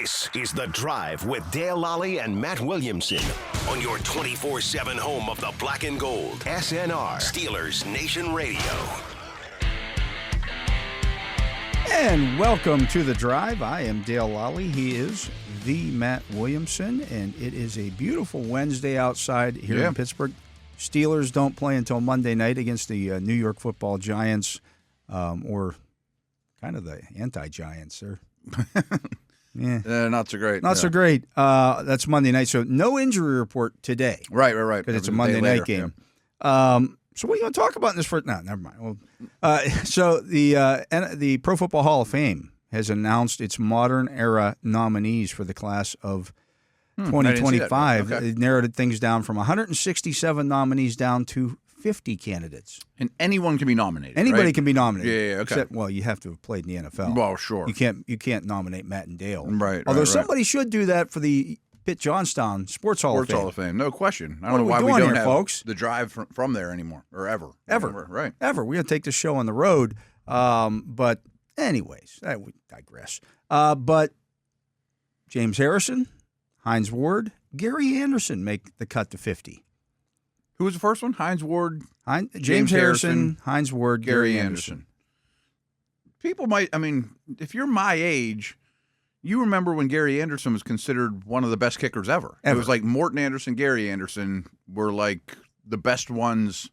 This is The Drive with Dale Lolley and Matt Williamson on your 24/7 home of the black and gold. SNR, Steelers Nation Radio. And welcome to The Drive. I am Dale Lolley. He is the Matt Williamson, and it is a beautiful Wednesday outside here in Pittsburgh. Steelers don't play until Monday night against the New York Football Giants, or kind of the anti-Giants. Not so great. Not so great. That's Monday night, so no injury report today. Right. Because it's a Monday night game. Yeah. So what are you going to talk about in this first? No, never mind. Well, so the Pro Football Hall of Fame has announced its modern era nominees for the class of 2025. Okay. It narrowed things down from 167 nominees down to 50 candidates. And anyone can be nominated. Anybody right? can be nominated. Yeah, okay. Except, well, you have to have played in the NFL. Well, sure. You can't nominate Matt and Dale. Right. Although somebody should do that for the Pitt Johnstown Sports Hall of Fame. No question. I What don't know are why we we doing don't here, have folks? the drive from there anymore, or ever. Right. Ever. We're going to take this show on the road. But anyways, we digress. But James Harrison, Hines Ward, Gary Anderson make the cut to 50. Who was the first one? Hines Ward, James Harrison, Hines Ward, Gary Anderson. People might, if you're my age, you remember when Gary Anderson was considered one of the best kickers ever. It was like Morton Anderson, Gary Anderson were like the best ones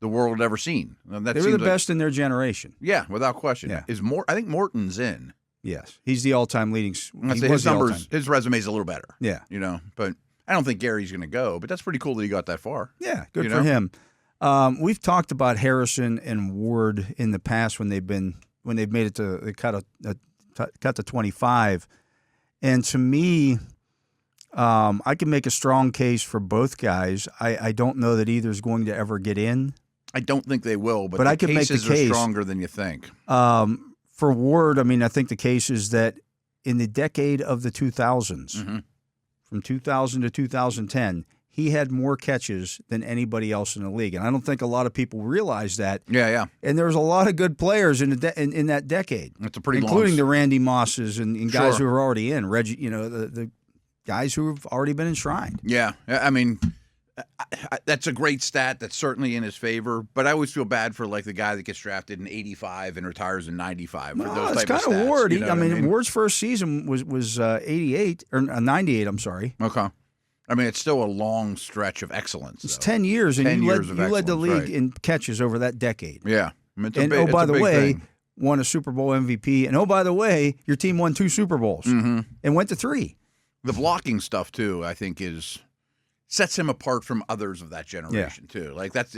the world had ever seen. They were the best in their generation. Yeah, without question. Yeah. I think Morton's in. Yes, he's the all-time leading. His numbers, his resume's a little better. Yeah, but I don't think Gary's going to go. But that's pretty cool that he got that far. Yeah, good for him. We've talked about Harrison and Ward in the past when they've made it to the cut to 25, and to me, I can make a strong case for both guys. I don't know that either is going to ever get in. I don't think they will, but I could make the cases case are stronger than you think. For Ward, I think the case is that in the decade of the 2000s, from 2000 to 2010, he had more catches than anybody else in the league, and I don't think a lot of people realize that. Yeah. And there's a lot of good players in that decade. That's a pretty including long... the Randy Mosses and guys who are already in. Reggie, the guys who have already been enshrined. Yeah, that's a great stat. That's certainly in his favor. But I always feel bad for like the guy that gets drafted in '85 and retires in '95. No, it's kind of Ward. Ward's first season was 88 or 98. I'm sorry. Okay. It's still a long stretch of excellence. It's 10 years, and you led the league in catches over that decade. Yeah. And by the way, won a Super Bowl MVP. And by the way, your team won 2 Super Bowls and went to 3. The blocking stuff too, I think, sets him apart from others of that generation too. Like that's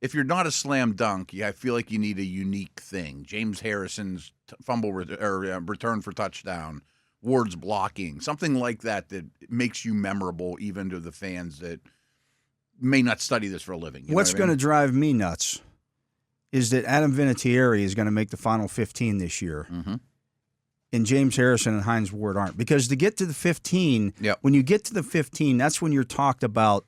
if you're not a slam dunk, I feel like you need a unique thing. James Harrison's fumble return for touchdown. Ward's blocking, something like that makes you memorable even to the fans that may not study this for a living. What's going to drive me nuts is that Adam Vinatieri is going to make the final 15 this year, and James Harrison and Hines Ward aren't. Because to get to the 15, when you get to the 15, that's when you're talked about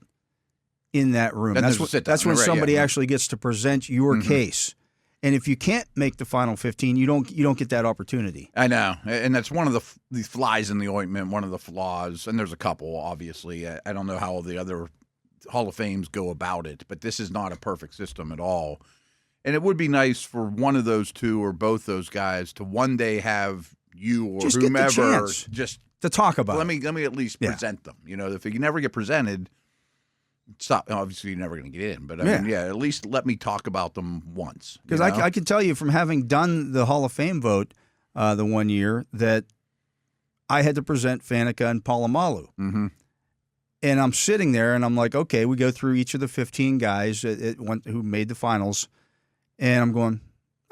in that room. That's when somebody actually gets to present your case. And if you can't make the final 15, you don't get that opportunity. I know, and that's one of the flies in the ointment, one of the flaws. And there's a couple, obviously. I don't know how the other Hall of Fames go about it, but this is not a perfect system at all. And it would be nice for one of those two or both those guys to one day have you or just whomever get the chance just to talk about. Let me at least present them. If you never get presented. Stop. Obviously, you're never going to get in, but at least let me talk about them once. Because I can tell you from having done the Hall of Fame vote the one year that I had to present Faneca and Polamalu. And I'm sitting there and I'm like, okay, we go through each of the 15 guys who made the finals, and I'm going,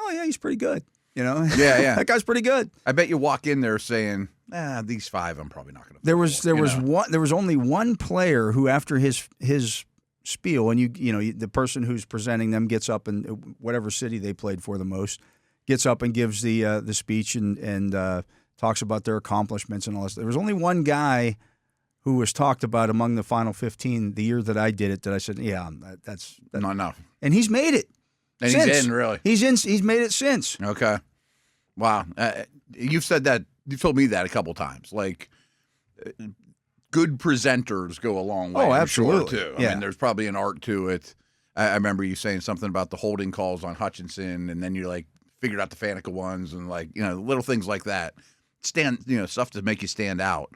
oh yeah, he's pretty good. Yeah. That guy's pretty good. I bet you walk in there saying, these 5 I'm probably not going to. There was only one player who, after his spiel, and the person who's presenting them gets up, and whatever city they played for the most, gets up and gives the speech and talks about their accomplishments and all this. There was only one guy who was talked about among the final 15 the year that I did it that I said, that's not enough, and he's made it. And since. he's in, really. He's made it since. Okay. Wow. You've said that you've told me that a couple times. Like, good presenters go a long way. Oh, I'm absolutely. sure, too. Yeah. I mean, there's probably an art to it. I remember you saying something about the holding calls on Hutchinson, and then you like figured out the Faneca ones, and like little things like that. Stuff to make you stand out.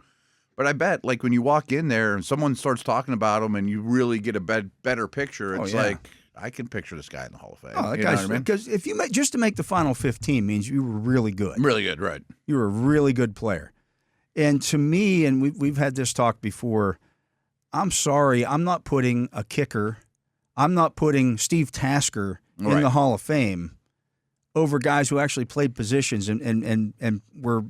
But I bet, like, when you walk in there and someone starts talking about them, and you really get a better picture, it's like, I can picture this guy in the Hall of Fame. Oh, that you know guy's, what I mean? because if you just to make the final 15 means you were really good. Really good, right? You were a really good player. And to me, and we've had this talk before, I'm sorry, I'm not putting a kicker, I'm not putting Steve Tasker in the Hall of Fame over guys who actually played positions and were,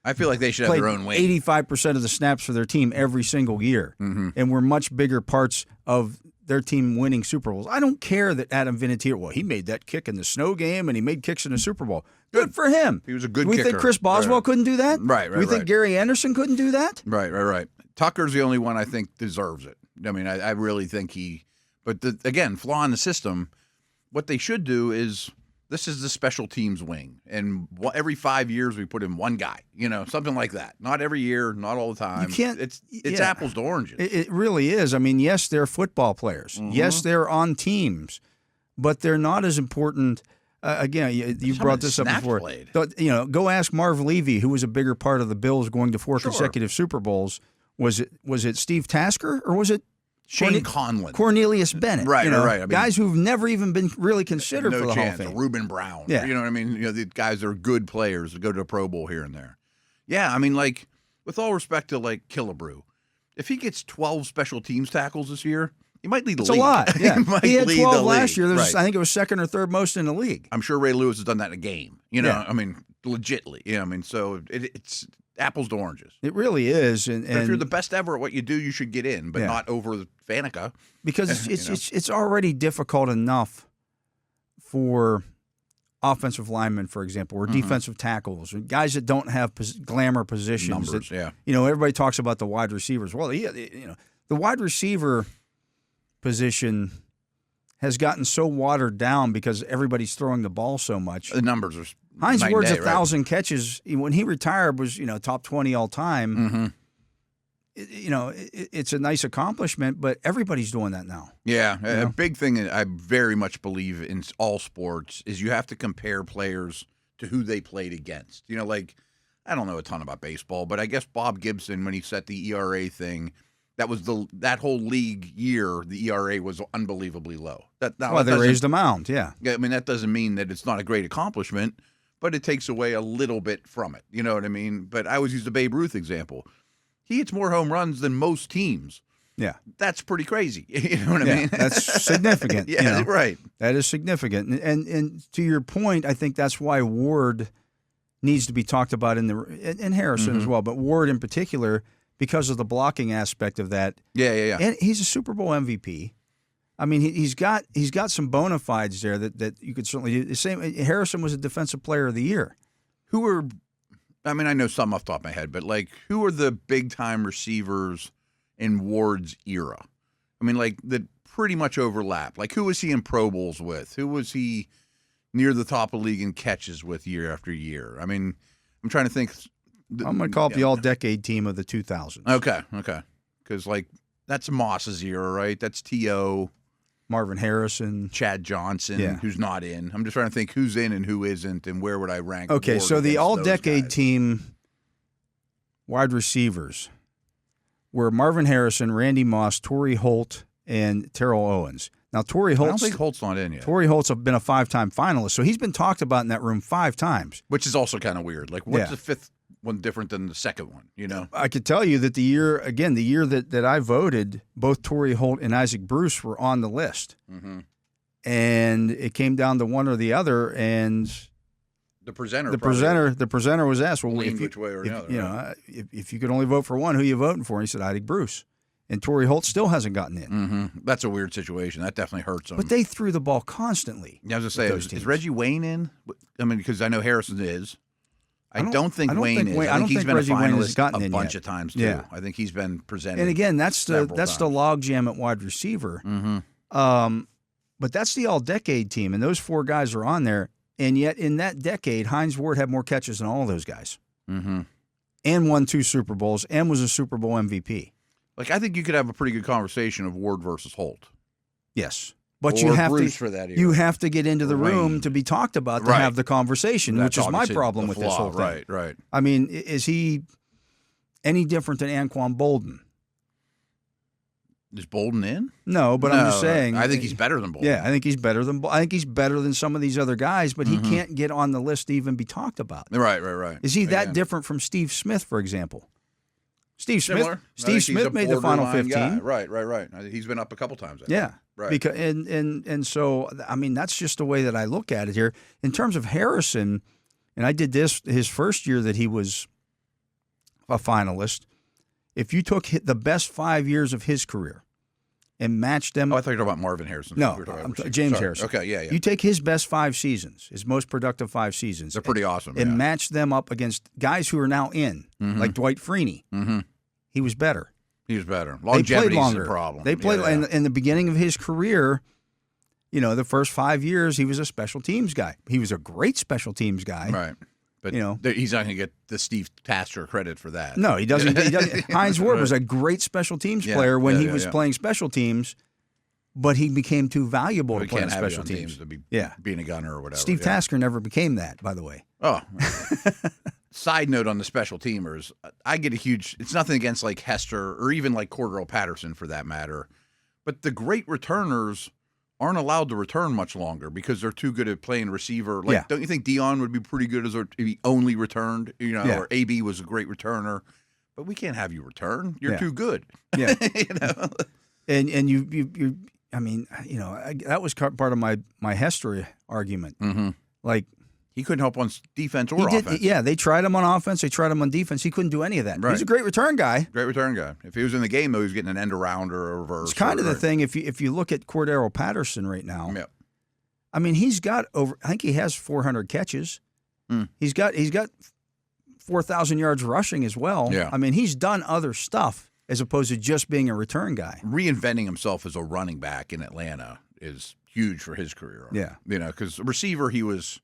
I feel like they should have their own wing. 85% of the snaps for their team every single year, and were much bigger parts of their team winning Super Bowls. I don't care that Adam Vinatieri, he made that kick in the snow game and he made kicks in the Super Bowl. Good for him. He was a good kicker. We think Chris Boswell couldn't do that? Right. We think Gary Anderson couldn't do that? Right. Tucker's the only one I think deserves it. I mean, I really think but again, flaw in the system, what they should do is, this is the special teams wing, and every 5 years we put in one guy, something like that. Not every year, not all the time. You can't. It's apples to oranges. It really is. I mean, yes, they're football players. Yes, they're on teams, but they're not as important. Again, you brought this up before. Go ask Marv Levy, who was a bigger part of the Bills going to 4 consecutive Super Bowls. Was it Steve Tasker or was it Shane Conlon, Cornelius Bennett? Right. I mean, guys who've never even been really considered for the Hall of Fame. Reuben Brown. Yeah. You know what I mean? The guys are good players that go to a Pro Bowl here and there. Yeah, I mean, like, with all respect to, like, Killebrew, if he gets 12 special teams tackles this year, he might lead the league. It's a lot. Yeah. He had 12 last year. Right. I think it was second or third most in the league. I'm sure Ray Lewis has done that in a game. I mean, legitly. So it's apples to oranges. It really is. And if you're the best ever at what you do, you should get in, but not over Faneca. Because it's already difficult enough for offensive linemen, for example, or defensive tackles, or guys that don't have glamour positions. Numbers, everybody talks about the wide receivers. Well, the wide receiver position has gotten so watered down because everybody's throwing the ball so much. The numbers are Hines Ward's 1,000 catches when he retired was top 20 all time. It's a nice accomplishment, but everybody's doing that now. Yeah, a big thing that I very much believe in all sports is you have to compare players to who they played against. Like, I don't know a ton about baseball, but I guess Bob Gibson, when he set the ERA thing, that was that whole league year, the ERA was unbelievably low. They raised the mound, yeah. I mean, that doesn't mean that it's not a great accomplishment, but it takes away a little bit from it. You know what I mean? But I always use the Babe Ruth example. He hits more home runs than most teams. Yeah. That's pretty crazy. You know what I mean? That's significant. Yeah, right. That is significant. And to your point, I think that's why Ward needs to be talked about and Harrison as well, but Ward in particular, because of the blocking aspect of that. Yeah. And he's a Super Bowl MVP. I mean, he's got some bona fides there that you could certainly do. The same. Harrison was a Defensive Player of the Year. I know some off the top of my head, but like, who are the big time receivers in Ward's era? I mean, like, that pretty much overlap. Like, who was he in Pro Bowls with? Who was he near the top of the league in catches with year after year? I mean, I'm trying to think. I'm going to call it the all-decade team of the 2000s. Okay. Because, like, that's Moss's era, right? That's T.O. Marvin Harrison. Chad Johnson, who's not in. I'm just trying to think who's in and who isn't and where would I rank. Okay, so the all-decade team wide receivers were Marvin Harrison, Randy Moss, Torrey Holt, and Terrell Owens. Now, Torrey Holt. I don't think Holt's not in yet. Torrey Holt's been a 5-time finalist, so he's been talked about in that room 5 times. Which is also kind of weird. Like, what's the fifth one different than the second one, I could tell you that the year that I voted, both Torrey Holt and Isaac Bruce were on the list. Mm-hmm. And it came down to one or the other, and the presenter was asked, well, which way or another. If you could only vote for one, who are you voting for? And he said Isaac Bruce. And Torrey Holt still hasn't gotten in. Mm-hmm. That's a weird situation. That definitely hurts him. But they threw the ball constantly. Yeah, I was going to say, is Reggie Wayne in? I mean, because I know Harrison is. I don't think Wayne is. I think he's been a finalist a bunch of times, too. Yeah. I think he's been presented. And again, that's the logjam at wide receiver. Mm-hmm. But that's the all-decade team, and those 4 guys are on there. And yet, in that decade, Hines Ward had more catches than all those guys. Mm-hmm. and won 2 Super Bowls and was a Super Bowl MVP. Like, I think you could have a pretty good conversation of Ward versus Holt. Yes. But or you have Bruce to for that era. you have to get into the room Wayne. to be talked about to Right. have the conversation, That's which is my obviously problem the with this flaw. whole thing. Right, right. I mean, is he any different than Anquan Bolden? Is Bolden in? No, but I'm just saying. I think he's better than Bolden. Yeah, I think he's better than. I think he's better than some of these other guys, but he can't get on the list to even be talked about. Right. Is he that different from Steve Smith, for example? Steve Similar. Steve Smith made the final 15. Guy. Right. He's been up a couple times. I think. Right. Because and so I mean that's just the way that I look at it here in terms of Harrison. And I did this his first year that he was a finalist. If you took the best 5 years of his career and matched them, I thought you were talking about Marvin Harrison. No, James Harrison. Okay, yeah. You take his best 5 seasons, his most productive 5 seasons. They're pretty awesome. And match them up against guys who are now in, like Dwight Freeney. Mm-hmm. He was better. He was better. Longevity is a problem. They played in the beginning of his career. You know, the first 5 years, he was a special teams guy. He was a great special teams guy. Right. But he's not going to get the Steve Tasker credit for that. No, he doesn't. Hines Ward was a great special teams player when he was playing special teams, but he became too valuable to play in special teams. To be being a gunner or whatever. Steve Tasker never became that, by the way. Oh. Side note on the special teamers, I get a huge – it's nothing against like Hester or even like Cordero Patterson for that matter, but the great returners aren't allowed to return much longer because they're too good at playing receiver. Like, don't you think Dion would be pretty good if he only returned, or AB was a great returner? But we can't have you return. You're too good. Yeah. And you I mean, that was part of my Hester argument. Mm-hmm. Like, he couldn't help on defense or offense. Yeah, they tried him on offense. They tried him on defense. He couldn't do any of that. Right. He's a great return guy. Great return guy. If he was in the game, though, he was getting an end around or a reverse. It's kind of the thing. If you look at Cordero Patterson right now, I mean, he's got over. I think he has 400 catches. He's got 4,000 yards rushing as well. Yeah. I mean, he's done other stuff as opposed to just being a return guy. Reinventing himself as a running back in Atlanta is huge for his career. Yeah. Because receiver, he was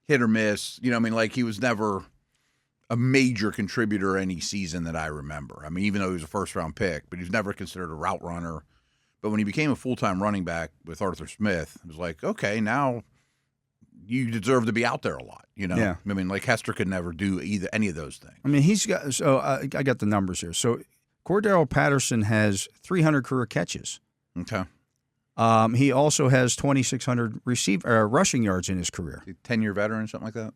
hit or miss. He was never a major contributor any season that I remember. I mean, even though he was a first-round pick, but he was never considered a route runner. But when he became a full-time running back with Arthur Smith, it was like, okay, now you deserve to be out there a lot. Yeah. I mean, like Hester could never do any of those things. I mean, he's got. So I got the numbers here. So Cordero Patterson has 300 career catches. Okay. He also has 2,600 rushing yards in his career. 10-year veteran, something like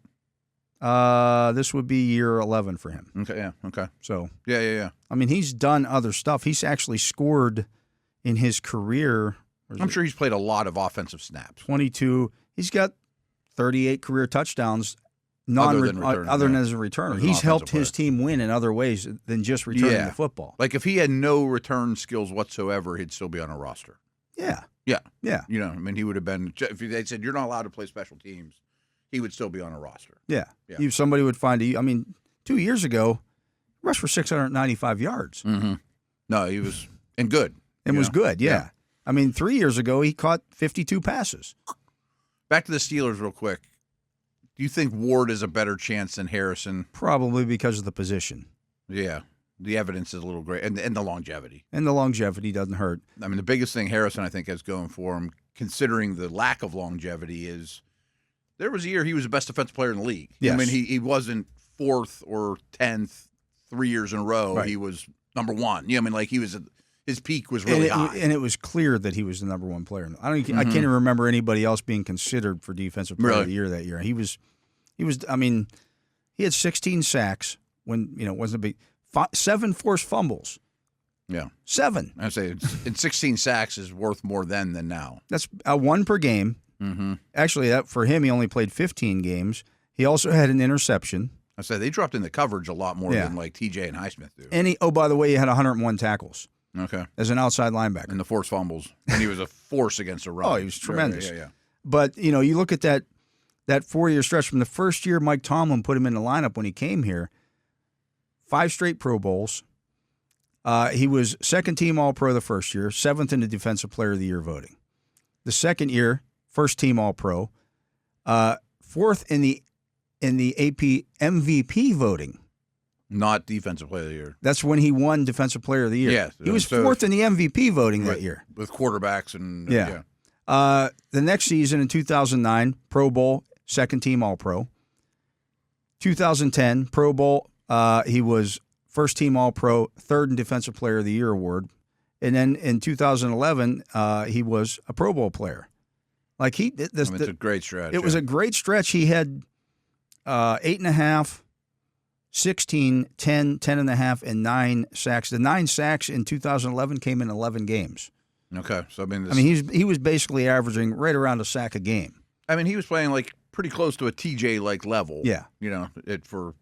that? This would be year 11 for him. Okay, yeah, okay. So Yeah. I mean, he's done other stuff. He's actually scored in his career. I'm sure he's played a lot of offensive snaps. 22. He's got 38 career touchdowns. Other than as a returner. He's helped his team win in other ways than just returning the football. Like if he had no return skills whatsoever, he'd still be on a roster. Yeah. I mean, he would have been. If they said you're not allowed to play special teams, he would still be on a roster. Yeah. Somebody would find. 2 years ago, rushed for 695 yards. Mm-hmm. No, he was good. Was good. Yeah. I mean, 3 years ago, he caught 52 passes. Back to the Steelers, real quick. Do you think Ward is a better chance than Harrison? Probably because of the position. Yeah. The evidence is a little great, and the longevity. And the longevity doesn't hurt. I mean, the biggest thing Harrison, I think, has going for him, considering the lack of longevity, is there was a year he was the best defensive player in the league. Yes. I mean, he wasn't 4th or 10th 3 years in a row. Right. He was number 1. He was his peak was really high. And it was clear that he was the number 1 player. I can't even remember anybody else being considered for defensive player of the year that year. He was. I mean, he had 16 sacks when it wasn't a big. 7 forced fumbles. Yeah. 7. I'd say 16 sacks is worth more then than now. That's 1 per game. Mm-hmm. Actually, for him, he only played 15 games. He also had an interception. I say they dropped in the coverage a lot more than like TJ and Highsmith do. And by the way, he had 101 tackles. Okay. As an outside linebacker. And the forced fumbles. And he was a force against a run. Oh, he was tremendous. Yeah. But, you look at that 4-year stretch from the first year Mike Tomlin put him in the lineup when he came here. 5 straight Pro Bowls. He was second-team All-Pro the first year, 7th in the Defensive Player of the Year voting. The second year, first-team All-Pro, 4th in the AP MVP voting. Not Defensive Player of the Year. That's when he won Defensive Player of the Year. Yeah, he was fourth in the MVP voting that year. With quarterbacks and yeah. The next season in 2009, Pro Bowl, second team All-Pro. 2010, Pro Bowl, he was first team All-Pro, third in Defensive Player of the Year award. And then in 2011, he was a Pro Bowl player. Like it's a great stretch. It was a great stretch. He had 8.5, 16, 10, 10.5, and 9 sacks. The 9 sacks in 2011 came in 11 games. Okay, so he was basically averaging right around a sack a game. I mean, he was playing like pretty close to a TJ like level. Yeah, for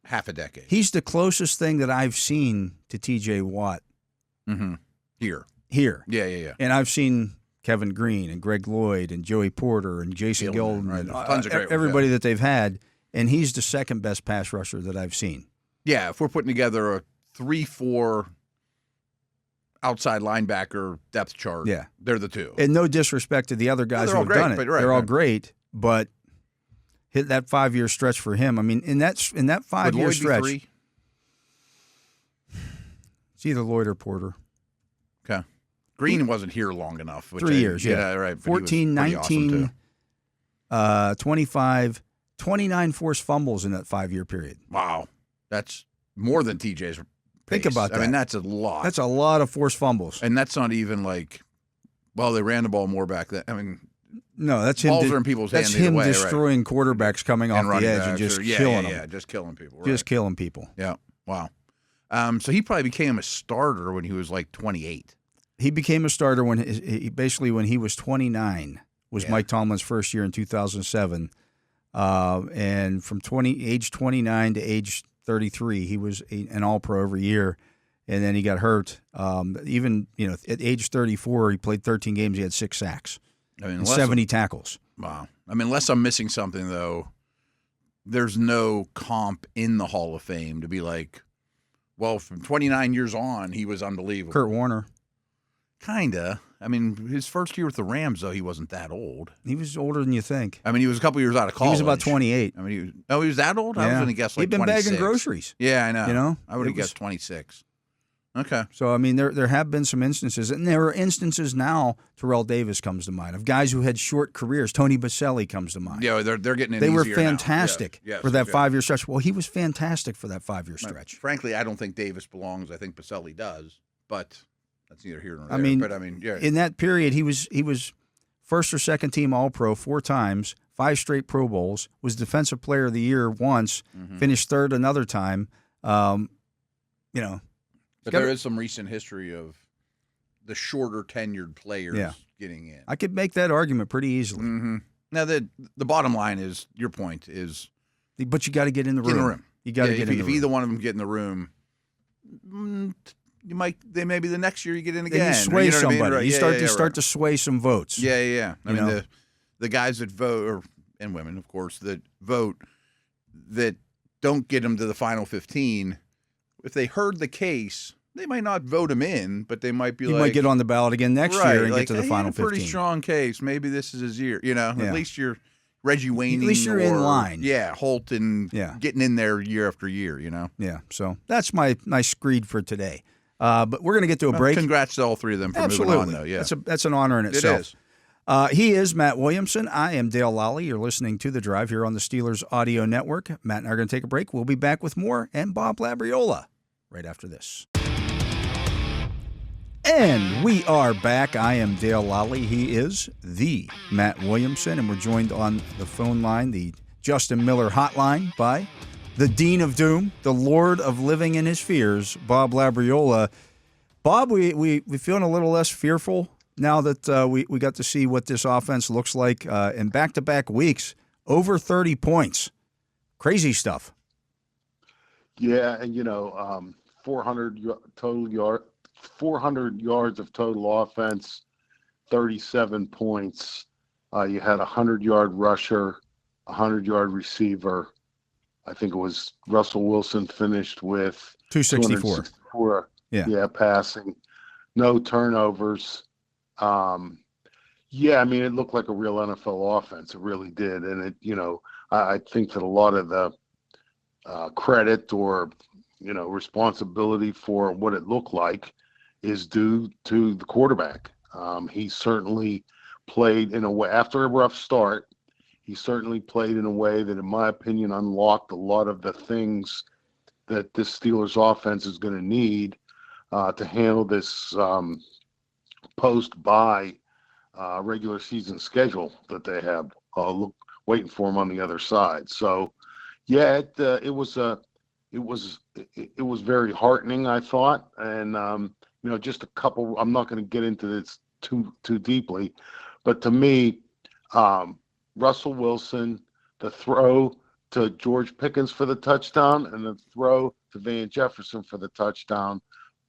half a decade. He's the closest thing that I've seen to TJ Watt. Mm-hmm. Here. Yeah. And I've seen Kevin Green and Greg Lloyd and Joey Porter and Jason Gilden and tons of great everybody that they've had, and he's the second best pass rusher that I've seen. Yeah, if we're putting together a 3-4 outside linebacker depth chart, they're the two. And no disrespect to the other guys who have done it. They're all great, but hit that 5-year stretch for him. I mean, in that 5-year stretch, be 3? It's either Lloyd or Porter. Okay. Green wasn't here long enough. 3 years, yeah. Right. 14, 19, awesome 25, 29 forced fumbles in that 5-year period. Wow. That's more than TJ's pace. Think about that. I mean, that's a lot. That's a lot of forced fumbles. And that's not even like, well, they ran the ball more back then. I mean, no, that's him. Balls are in people's hands. That's him way, destroying quarterbacks coming off the edge and just killing them. Yeah, just killing people. Just killing people. Yeah. Wow. So he probably became a starter when he was like 28. He became a starter when he was 29. Was Mike Tomlin's first year in 2007, and from age 29 to age 33, he was an All-Pro every year, and then he got hurt. Even at age 34, he played 13 games. He had 6 sacks, and 70 tackles. Wow. I mean, unless I'm missing something though, there's no comp in the Hall of Fame to be like, well, from 29 years on, he was unbelievable. Kurt Warner. Kinda. I mean, his first year with the Rams, though, he wasn't that old. He was older than you think. I mean, he was a couple years out of college. He was about 28. I mean, he was that old? Yeah. I was going to guess like He'd been 26. bagging groceries. Yeah, I know. You know? I would have guessed 26. Okay. So, I mean, there have been some instances, and there are instances now, Terrell Davis comes to mind, of guys who had short careers. Tony Baselli comes to mind. Yeah, they're getting in. They were fantastic for that 5-year stretch. Well, he was fantastic for that 5-year stretch. Frankly, I don't think Davis belongs. I think Baselli does, but that's neither here nor there. I mean, in that period, he was first or second team All-Pro 4 times, 5 straight Pro Bowls, was Defensive Player of the Year once, finished third another time. But there is some recent history of the shorter tenured players getting in. I could make that argument pretty easily. Mm-hmm. Now, the bottom line is, your point is... But you got to get in the room. You got to get in the room. If either one of them get in the room, maybe the next year you get in again. Then you sway somebody. Right. You start to sway some votes. Yeah. I mean, the guys that vote, and women, of course, that vote, that don't get them to the final 15, if they heard the case... They might not vote him in, but they might be he might get on the ballot again next year and get to the final 15. Pretty strong case. Maybe this is his year. At least you're Reggie Wayne. At least you're in line. Yeah, Holt and getting in there year after year. Yeah. So that's my screed for today. But we're going to get to a break. Congrats to all 3 of them for moving on, though. Yeah, that's an honor in itself. It is. He is Matt Williamson. I am Dale Lolley. You're listening to The Drive here on the Steelers Audio Network. Matt and I are going to take a break. We'll be back with more and Bob Labriola right after this. And we are back. I am Dale Lolley. He is the Matt Williamson, and we're joined on the phone line, the Justin Miller hotline, by the Dean of Doom, the Lord of Living in His Fears, Bob Labriola. Bob, we feeling a little less fearful now that we got to see what this offense looks like in back-to-back weeks. Over 30 points. Crazy stuff. Yeah, and 400 yards of total offense, 37 points. You had a 100-yard rusher, a 100-yard receiver. I think it was Russell Wilson finished with 264. Yeah, passing. No turnovers. I mean, it looked like a real NFL offense. It really did. And I think that a lot of the credit or responsibility for what it looked like is due to the quarterback. He certainly played in a way, after a rough start, he certainly played in a way that, in my opinion, unlocked a lot of the things that this Steelers offense is going to need to handle this post-bye regular season schedule that they have waiting for them on the other side. So, yeah, it was very heartening, I thought, and just a couple. I'm not going to get into this too deeply, but to me, Russell Wilson, the throw to George Pickens for the touchdown, and the throw to Van Jefferson for the touchdown,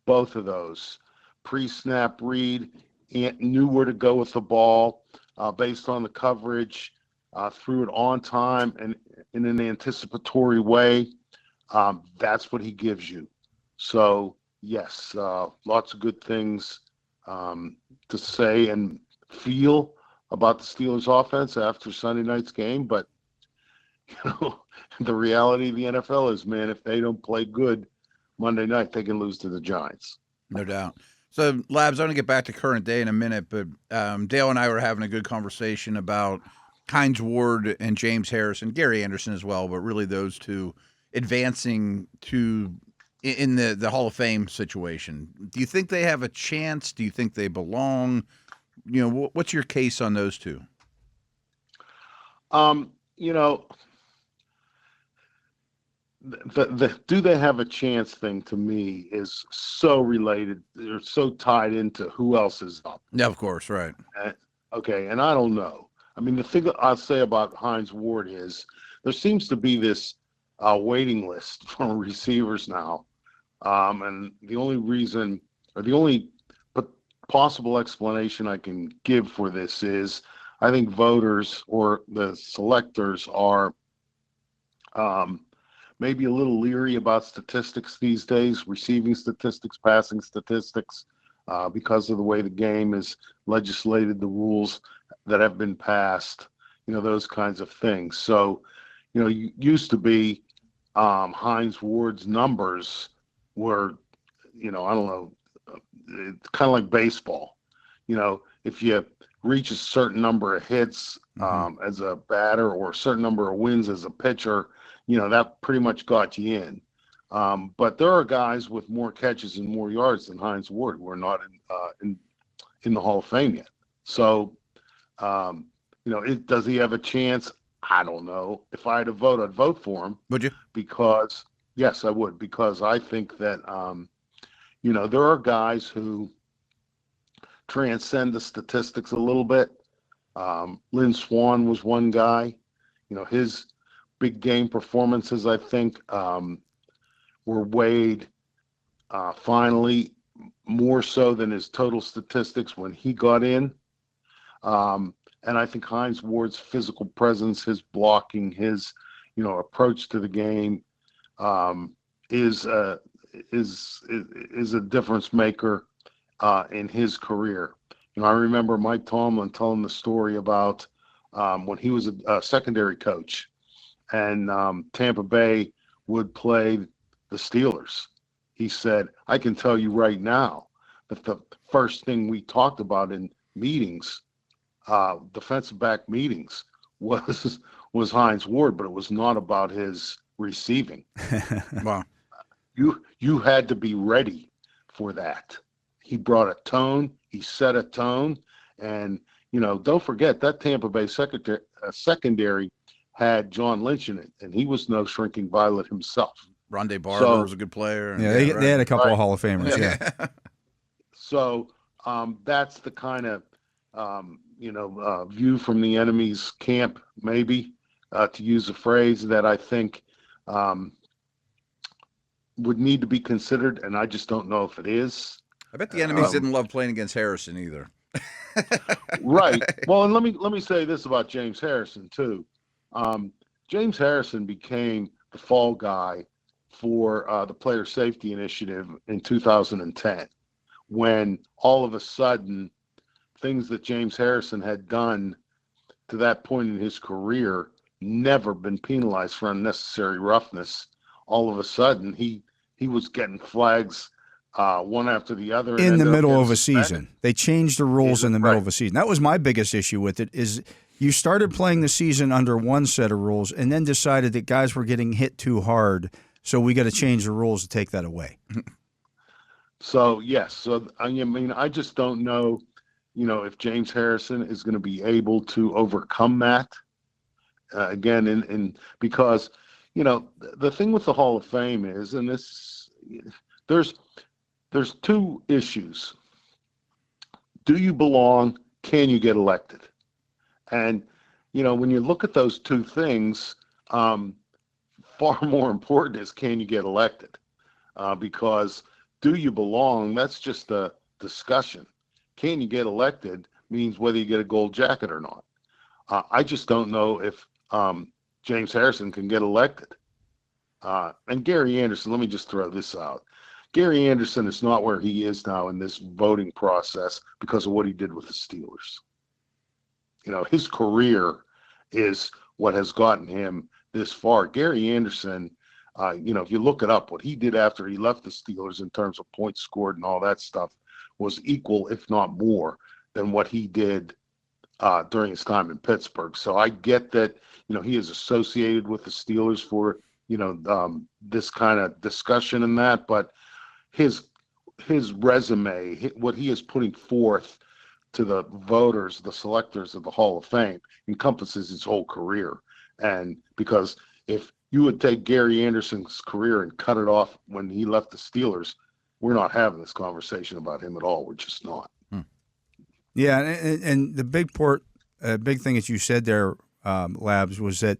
both of those pre-snap read, knew where to go with the ball based on the coverage, threw it on time and in an anticipatory way. That's what he gives you. So, yes, lots of good things to say and feel about the Steelers offense after Sunday night's game. But, the reality of the NFL is, man, if they don't play good Monday night, they can lose to the Giants. No doubt. So, Labs, I'm going to get back to current day in a minute, but Dale and I were having a good conversation about Hines Ward and James Harrison, Gary Anderson as well, but really those two advancing to in the Hall of Fame situation. Do you think they have a chance? Do you think they belong? What's your case on those two? The do they have a chance thing to me is so related. They're so tied into who else is up. Yeah, of course, right. Okay, and I don't know. I mean, the thing that I'll say about Hines Ward is there seems to be this waiting list for receivers now. And the only reason, or the only possible explanation I can give for this is I think voters or the selectors are maybe a little leery about statistics these days, receiving statistics, passing statistics, because of the way the game is legislated, the rules that have been passed, those kinds of things. So, used to be Hines Ward's numbers were, I don't know, it's kind of like baseball. If you reach a certain number of hits as a batter or a certain number of wins as a pitcher, that pretty much got you in. But there are guys with more catches and more yards than Hines Ward who are not in the Hall of Fame yet. So, does he have a chance? I don't know. If I had to vote, I'd vote for him. Would you? Because, yes, I would. Because I think that, there are guys who transcend the statistics a little bit. Lynn Swann was one guy. His big game performances, I think, were weighed finally more so than his total statistics when he got in. And I think Hines Ward's physical presence, his blocking, his, approach to the game is a difference maker in his career. I remember Mike Tomlin telling the story about when he was a secondary coach and Tampa Bay would play the Steelers. He said, I can tell you right now that the first thing we talked about in meetings, defensive back meetings, was Hines Ward, but it was not about his receiving. Wow. You had to be ready for that. He brought a tone. He set a tone. And, don't forget that Tampa Bay secondary had John Lynch in it, and he was no shrinking violet himself. Rondé Barber was a good player. Yeah, they had a couple of Hall of Famers. Yeah. So that's the kind of view from the enemy's camp, maybe, to use a phrase that I think would need to be considered, and I just don't know if it is. I bet the enemies didn't love playing against Harrison either. Right. Well, and let me say this about James Harrison too. James Harrison became the fall guy for the player safety initiative in 2010, when all of a sudden things that James Harrison had done to that point in his career, never been penalized for unnecessary roughness. All of a sudden he he was getting flags one after the other. And in the ended up middle getting of a suspended. season. They changed the rules in the middle of a season. That was my biggest issue with it is you started playing the season under one set of rules and then decided that guys were getting hit too hard, so we got to change the rules to take that away. So, yes. So, I mean, I just don't know, if James Harrison is going to be able to overcome that again. And because, the thing with the Hall of Fame is, and there's two issues. Do you belong? Can you get elected? And, when you look at those two things, far more important is can you get elected? Because do you belong? That's just a discussion. Can you get elected means whether you get a gold jacket or not. I just don't know if James Harrison can get elected. And Gary Anderson, let me just throw this out. Gary Anderson is not where he is now in this voting process because of what he did with the Steelers. His career is what has gotten him this far. Gary Anderson, if you look it up, what he did after he left the Steelers in terms of points scored and all that stuff was equal, if not more, than what he did during his time in Pittsburgh. So I get that, he is associated with the Steelers for, this kind of discussion and that, but his resume, what he is putting forth to the voters, the selectors of the Hall of Fame, encompasses his whole career. And because if you would take Gary Anderson's career and cut it off when he left the Steelers, we're not having this conversation about him at all. We're just not. Yeah, and the big thing that you said there, Labs, was that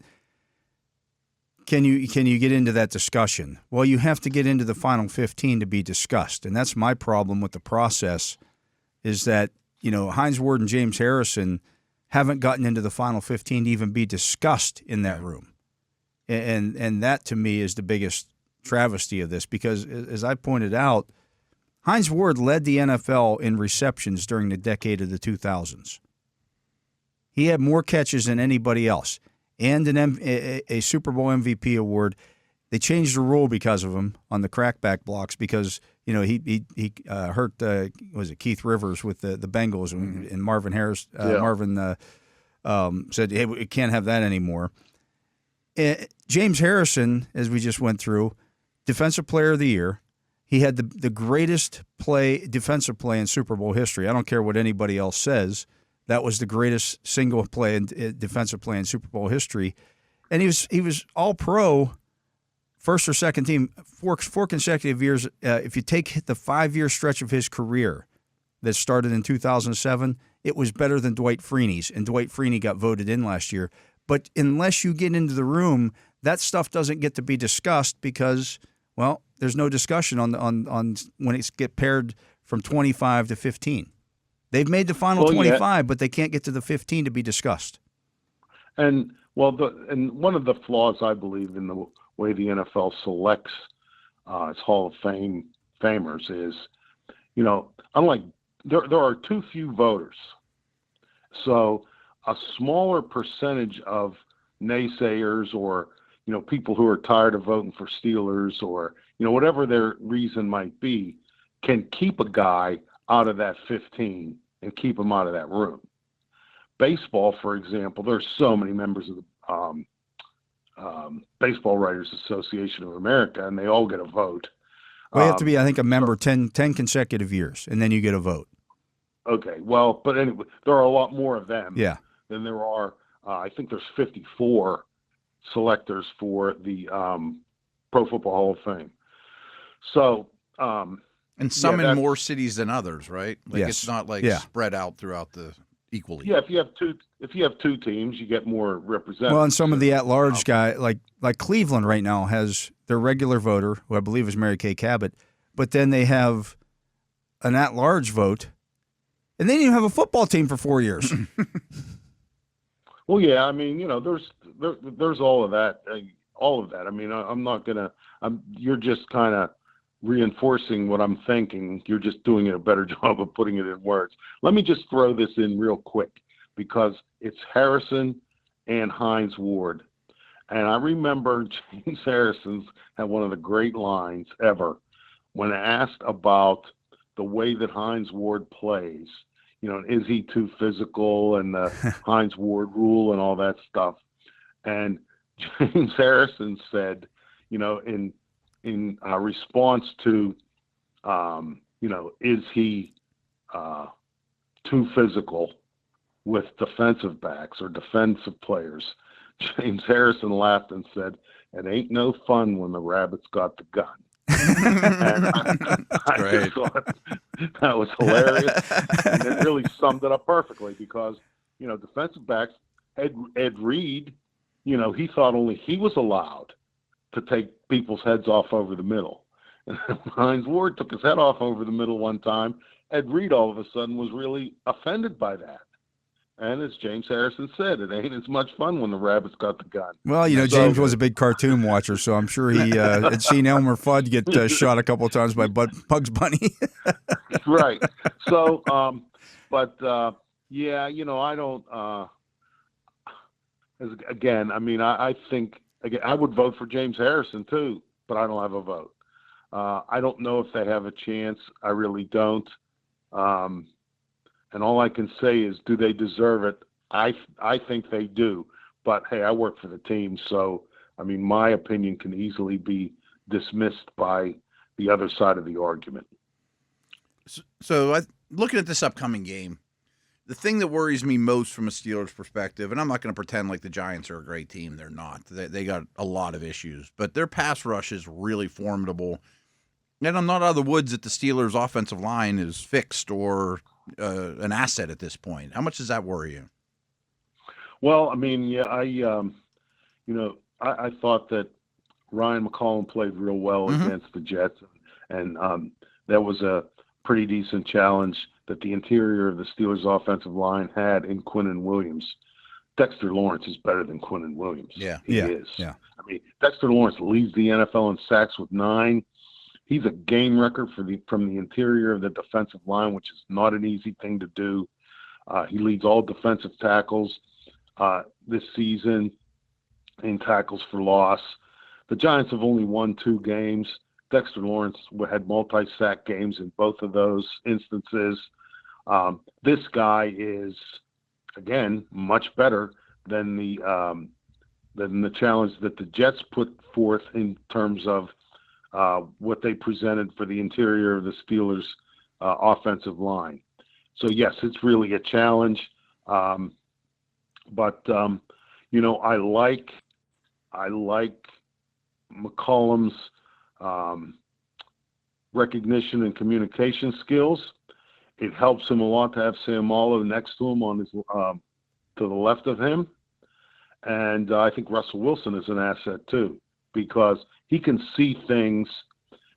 can you get into that discussion? Well, you have to get into the final 15 to be discussed, and that's my problem with the process. Is that Hines Ward and James Harrison haven't gotten into the final 15 to even be discussed in that room, and that to me is the biggest travesty of this because, as I pointed out, Hines Ward led the NFL in receptions during the decade of the 2000s. He had more catches than anybody else, and a Super Bowl MVP award. They changed the rule because of him on the crackback blocks because he hurt was it Keith Rivers with the Bengals and Marvin Harris Marvin said, hey, we can't have that anymore. James Harrison, as we just went through, Defensive Player of the Year. He had the greatest defensive play in Super Bowl history. I don't care what anybody else says. That was the greatest single play in defensive play in Super Bowl history, and he was all pro. First or second team, four consecutive years. If you take the 5-year stretch of his career that started in 2007, it was better than Dwight Freeney's, and Dwight Freeney got voted in last year. But unless you get into the room, that stuff doesn't get to be discussed because, well, there's no discussion on when it's get paired from 25 to 15. They've made the final 25, but they can't get to the 15 to be discussed. And one of the flaws I believe in the way the NFL selects its Hall of Famers is, unlike there are too few voters, so a smaller percentage of naysayers or people who are tired of voting for Steelers or whatever their reason might be can keep a guy out of that 15 and keep him out of that room. Baseball, for example, there's so many members of the Baseball Writers Association of America, and they all get a vote. Well, you have to be, I think, a member 10 consecutive years, and then you get a vote. Okay, well, but anyway, there are a lot more of them than there are. I think there's 54 selectors for the Pro Football Hall of Fame. So, and some in more cities than others, right? Like yes. It's not like spread out throughout the equally. Yeah, if you have two teams, you get more representatives. Well, and some of the at-large guy, like Cleveland right now has their regular voter, who I believe is Mary Kay Cabot, but then they have an at-large vote, and they didn't even have a football team for 4 years. Well, yeah, I mean, there's all of that. I mean, I'm not gonna. You're just kind of reinforcing what I'm thinking. You're just doing a better job of putting it in words. Let me just throw this in real quick because it's Harrison and Hines Ward. And I remember James Harrison's had one of the great lines ever when asked about the way that Hines Ward plays. You know, is he too physical, and the Hines Ward rule and all that stuff. And James Harrison said, you know, in response to, you know, is he too physical with defensive backs or defensive players, James Harrison laughed and said, "It ain't no fun when the rabbit's got the gun." And I just thought that was hilarious, and it really summed it up perfectly because, you know, defensive backs, Ed Reed, you know, he thought only he was allowed to take people's heads off over the middle. And Hines Ward took his head off over the middle one time. Ed Reed all of a sudden was really offended by that. And as James Harrison said, it ain't as much fun when the rabbit's got the gun. Well, you know, James was a big cartoon watcher, so I'm sure he had seen Elmer Fudd get shot a couple of times by Bugs Bunny. Right. So, yeah, you know, I don't, again, I mean, I think, again, I would vote for James Harrison too, but I don't have a vote. I don't know if they have a chance. I really don't. And all I can say is, do they deserve it? I think they do. But, hey, I work for the team, so, I mean, my opinion can easily be dismissed by the other side of the argument. So looking at this upcoming game, the thing that worries me most from a Steelers perspective, and I'm not going to pretend like the Giants are a great team. They're not. They got a lot of issues. But their pass rush is really formidable. And I'm not out of the woods that the Steelers' offensive line is fixed or an asset at this point. How much does that worry you? Well, I mean, yeah, I thought that Ryan McCollum played real well against the Jets, and that was a pretty decent challenge that the interior of the Steelers' offensive line had in Quinnen Williams. Dexter Lawrence is better than Quinnen Williams. Yeah, he is. Yeah. I mean, Dexter Lawrence leads the NFL in sacks with 9. He's a game record from the interior of the defensive line, which is not an easy thing to do. He leads all defensive tackles this season in tackles for loss. The Giants have only won 2 games. Dexter Lawrence had multi-sack games in both of those instances. This guy is, again, much better than the challenge that the Jets put forth in terms of what they presented for the interior of the Steelers' offensive line. So, yes, it's really a challenge. But you know, I like McCollum's recognition and communication skills. It helps him a lot to have Samalo next to him on his to the left of him. And I think Russell Wilson is an asset too, because he can see things,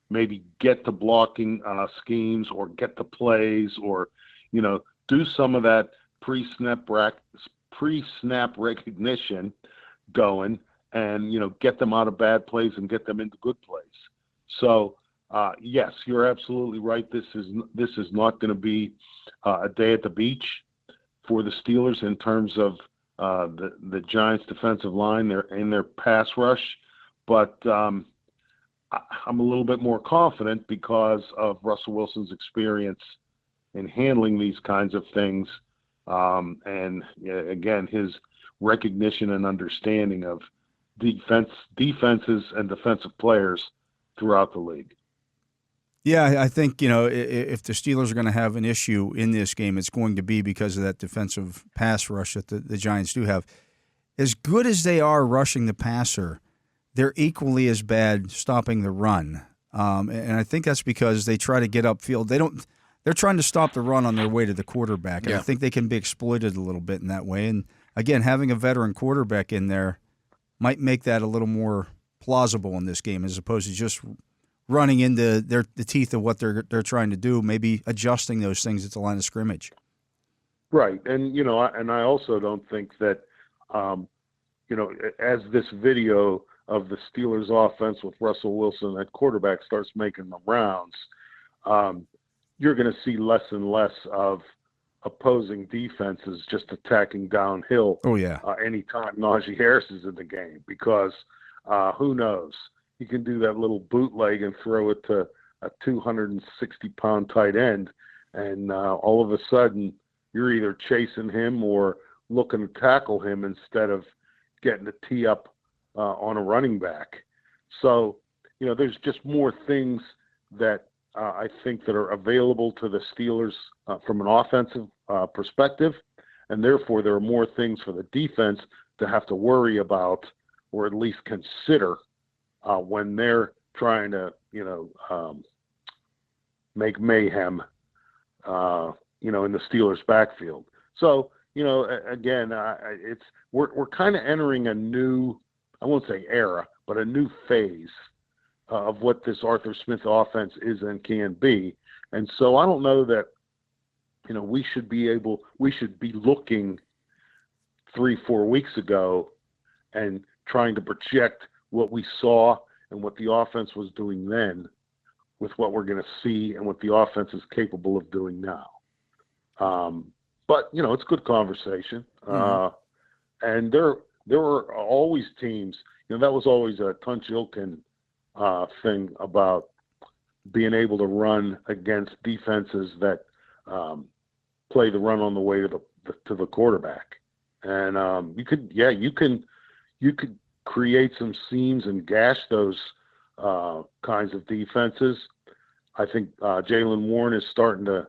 maybe get to blocking schemes or get to plays, or, you know, do some of that pre-snap recognition going, and, you know, get them out of bad plays and get them into good plays. So, yes, you're absolutely right. This is not going to be a day at the beach for the Steelers in terms of the Giants' defensive line, their pass rush. But I'm a little bit more confident because of Russell Wilson's experience in handling these kinds of things, and again, his recognition and understanding of defenses and defensive players throughout the league. Yeah, I think, you know, if the Steelers are going to have an issue in this game, it's going to be because of that defensive pass rush that the Giants do have. As good as they are rushing the passer, they're equally as bad stopping the run. And I think that's because they try to get upfield. They're trying to stop the run on their way to the quarterback. And I think they can be exploited a little bit in that way. And again, having a veteran quarterback in there might make that a little more plausible in this game, as opposed to just running into the teeth of what they're trying to do, maybe adjusting those things at the line of scrimmage. Right. And, you know, I also don't think that, you know, as this video of the Steelers offense with Russell Wilson at quarterback starts making the rounds, you're going to see less and less of opposing defenses just attacking downhill. Oh, yeah. Anytime Najee Harris is in the game, because who knows? He can do that little bootleg and throw it to a 260-pound tight end, and all of a sudden you're either chasing him or looking to tackle him instead of getting a tee up on a running back. So, there's just more things that I think that are available to the Steelers from an offensive perspective, and therefore there are more things for the defense to have to worry about, or at least consider when they're trying to, make mayhem, in the Steelers' backfield. So, again, we're kind of entering a new, I won't say era, but a new phase of what this Arthur Smith offense is and can be. And so I don't know that, we should be looking 3-4 weeks ago and trying to project what we saw and what the offense was doing then with what we're going to see and what the offense is capable of doing now. But, it's good conversation. And there were always teams, that was always a Tunch Ilkin thing about being able to run against defenses that play the run on the way to the quarterback. And you could create some seams and gash those kinds of defenses. I think Jaylen Warren is starting to,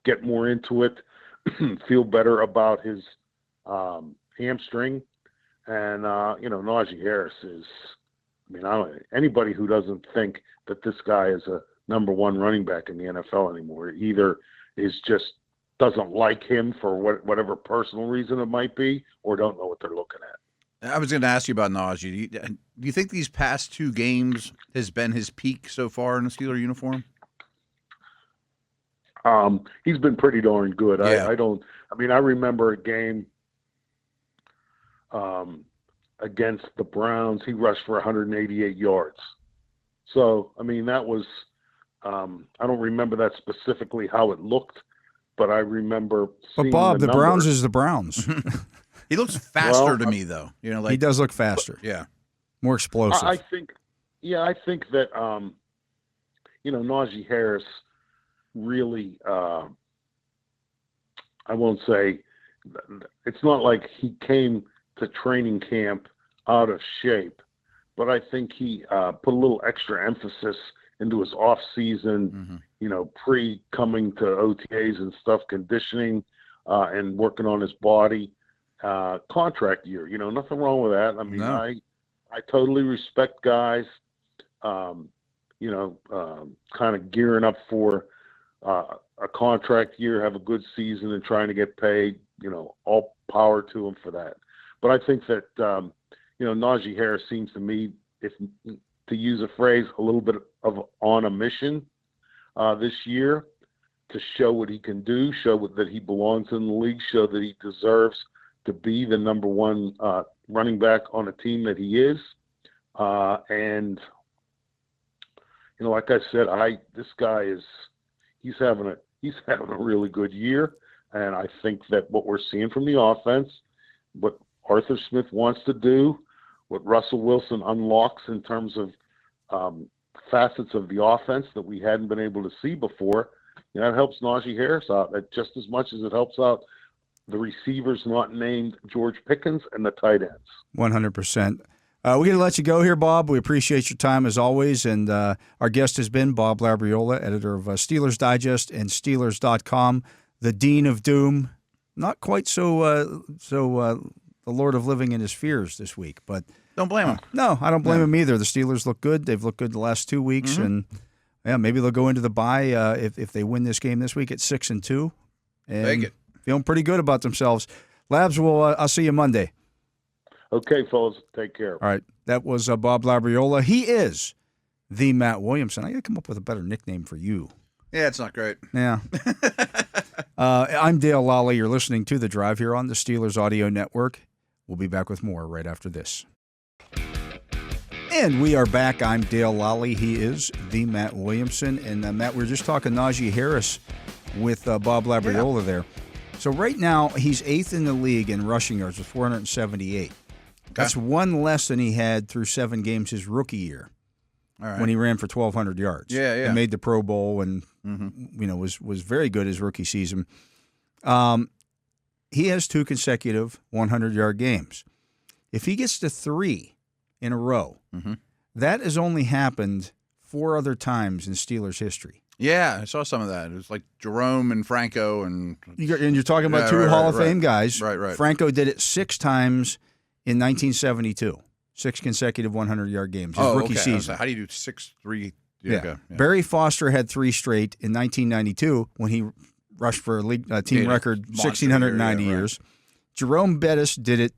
get more into it, feel better about his hamstring. And, Najee Harris is, anybody who doesn't think that this guy is a number one running back in the NFL anymore either is just doesn't like him for whatever personal reason it might be, or don't know what they're looking at. I was going to ask you about Najee. Do you think these past 2 games has been his peak so far in the Steeler uniform? He's been pretty darn good. Yeah. I remember a game against the Browns. He rushed for 188 yards. So, that was, I don't remember that specifically how it looked, but I remember seeing But Bob, the numbers. Browns is the Browns. He looks faster to me, though. He does look faster. Yeah. More explosive. I think that, Najee Harris really, I won't say, it's not like he came to training camp out of shape, but I think he put a little extra emphasis into his off season, pre coming to OTAs and stuff, conditioning and working on his body. Contract year, nothing wrong with that. No. I totally respect guys, kind of gearing up for a contract year, have a good season and trying to get paid, all power to him for that. But I think that, Najee Harris seems to me, if to use a phrase, a little bit of on a mission this year to show what he can do, show that he belongs in the league, show that he deserves to be the number one running back on a team that he is. And, like I said, this guy he's having a really good year. And I think that what we're seeing from the offense, what Arthur Smith wants to do, what Russell Wilson unlocks in terms of facets of the offense that we hadn't been able to see before, it helps Najee Harris out just as much as it helps out the receivers not named George Pickens and the tight ends. 100%. We're going to let you go here, Bob. We appreciate your time as always. And our guest has been Bob Labriola, editor of Steelers Digest and Steelers.com, the Dean of Doom. Not quite so the Lord of Living in His Fears this week, but don't blame him. No, I don't blame him either. The Steelers look good. They've looked good the last 2 weeks, and maybe they'll go into the bye if they win this game this week at 6-2. And take it. Feeling pretty good about themselves. Labs, I'll see you Monday. Okay, fellas, take care. All right, that was Bob Labriola. He is the Matt Williamson. I got to come up with a better nickname for you. Yeah, it's not great. Yeah. I'm Dale Lolley. You're listening to The Drive here on the Steelers Audio Network. We'll be back with more right after this. And we are back. I'm Dale Lolley. He is the Matt Williamson. And Matt, we were just talking Najee Harris with Bob Labriola there. So right now, he's 8th in the league in rushing yards with 478. Okay. That's one less than he had through 7 games his rookie year. All right. When he ran for 1,200 yards. Yeah. And made the Pro Bowl and was very good his rookie season. He has 2 consecutive 100-yard games. If he gets to 3 in a row, that has only happened 4 other times in Steelers history. Yeah, I saw some of that. It was like Jerome and Franco. And you're talking about 2 Hall of Fame guys. Right. Franco did it 6 times in 1972. 6 consecutive 100-yard games. His rookie season. How do you do 6-3? Yeah. Barry Foster had 3 straight in 1992 when he rushed for a team record 1,690 years. Jerome Bettis did it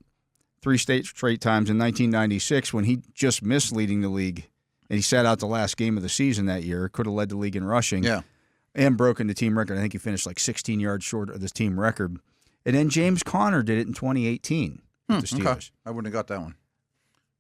3 straight times in 1996 when he just missed leading the league, and he sat out the last game of the season that year. Could have led the league in rushing. Yeah. And broken the team record. I think he finished like 16 yards short of the team record. And then James Conner did it in 2018 with the Steelers. Okay. I wouldn't have got that one.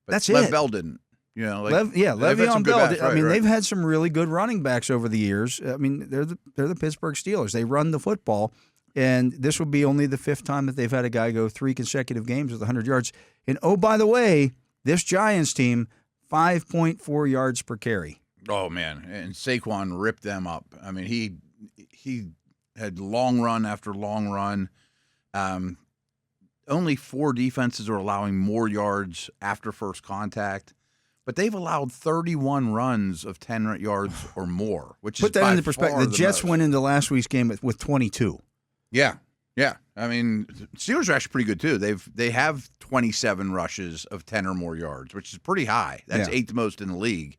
But that's Lev it. Bell didn't. Le'Veon Bell. Backs, they've had some really good running backs over the years. I mean, they're the Pittsburgh Steelers. They run the football, and this will be only the 5th time that they've had a guy go 3 consecutive games with 100 yards. And oh, by the way, this Giants team 5.4 yards per carry. Oh man, and Saquon ripped them up. I mean, he had long run after long run. Only 4 defenses are allowing more yards after first contact. But they've allowed 31 runs of 10 yards or more, which Put is that into perspective. The Jets went into last week's game with 22. Yeah. I mean, Steelers are actually pretty good too. They have 27 rushes of 10 or more yards, which is pretty high. That's 8th most in the league.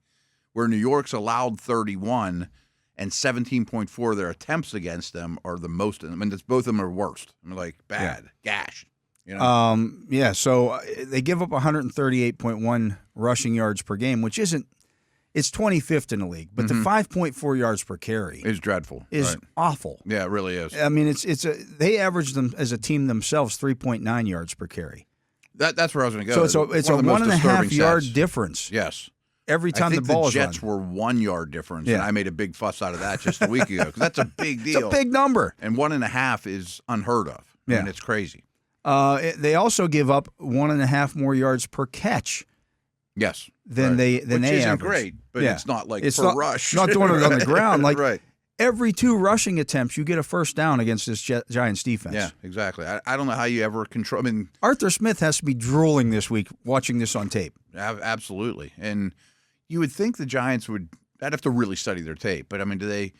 Where New York's allowed 31 and 17.4 of their attempts against them are the most. I mean, both of them are worst. I mean, like bad, gash. You know? So they give up 138.1 rushing yards per game, which isn't – it's 25th in the league. But the 5.4 yards per carry is dreadful. Is awful. Yeah, it really is. I mean, they average them as a team themselves 3.9 yards per carry. That's where I was going to go. So it's a 1.5 yard difference. Yes. Every time the ball is run. I think the Jets were 1 yard difference, and I made a big fuss out of that just a week ago because that's a big deal. It's a big number. And 1.5 is unheard of. I mean, it's crazy. They also give up 1.5 more yards per catch. Yes, than they isn't average. Great, but it's not like it's per rush. Not doing it on the ground. Like right. Every 2 rushing attempts, you get a first down against this Giants defense. Yeah, exactly. I don't know how you ever control. I mean, Arthur Smith has to be drooling this week watching this on tape. Absolutely, and you would think the Giants would. I'd have to really study their tape, but I mean, do they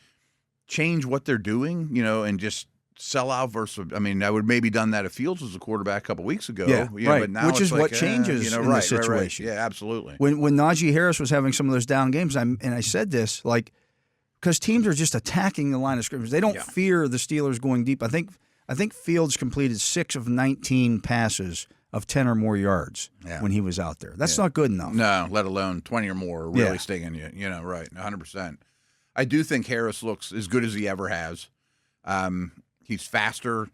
change what they're doing? And just sell out versus. I mean, I would maybe done that if Fields was a quarterback a couple weeks ago. Right. But now which is like, what changes in this situation. Right. Yeah, absolutely. When Najee Harris was having some of those down games, I said this because teams are just attacking the line of scrimmage. They don't fear the Steelers going deep. I think Fields completed 6 of 19 passes of 10 or more yards when he was out there. That's not good enough. No, let alone 20 or more really stinging you. Right, 100%. I do think Harris looks as good as he ever has. He's faster.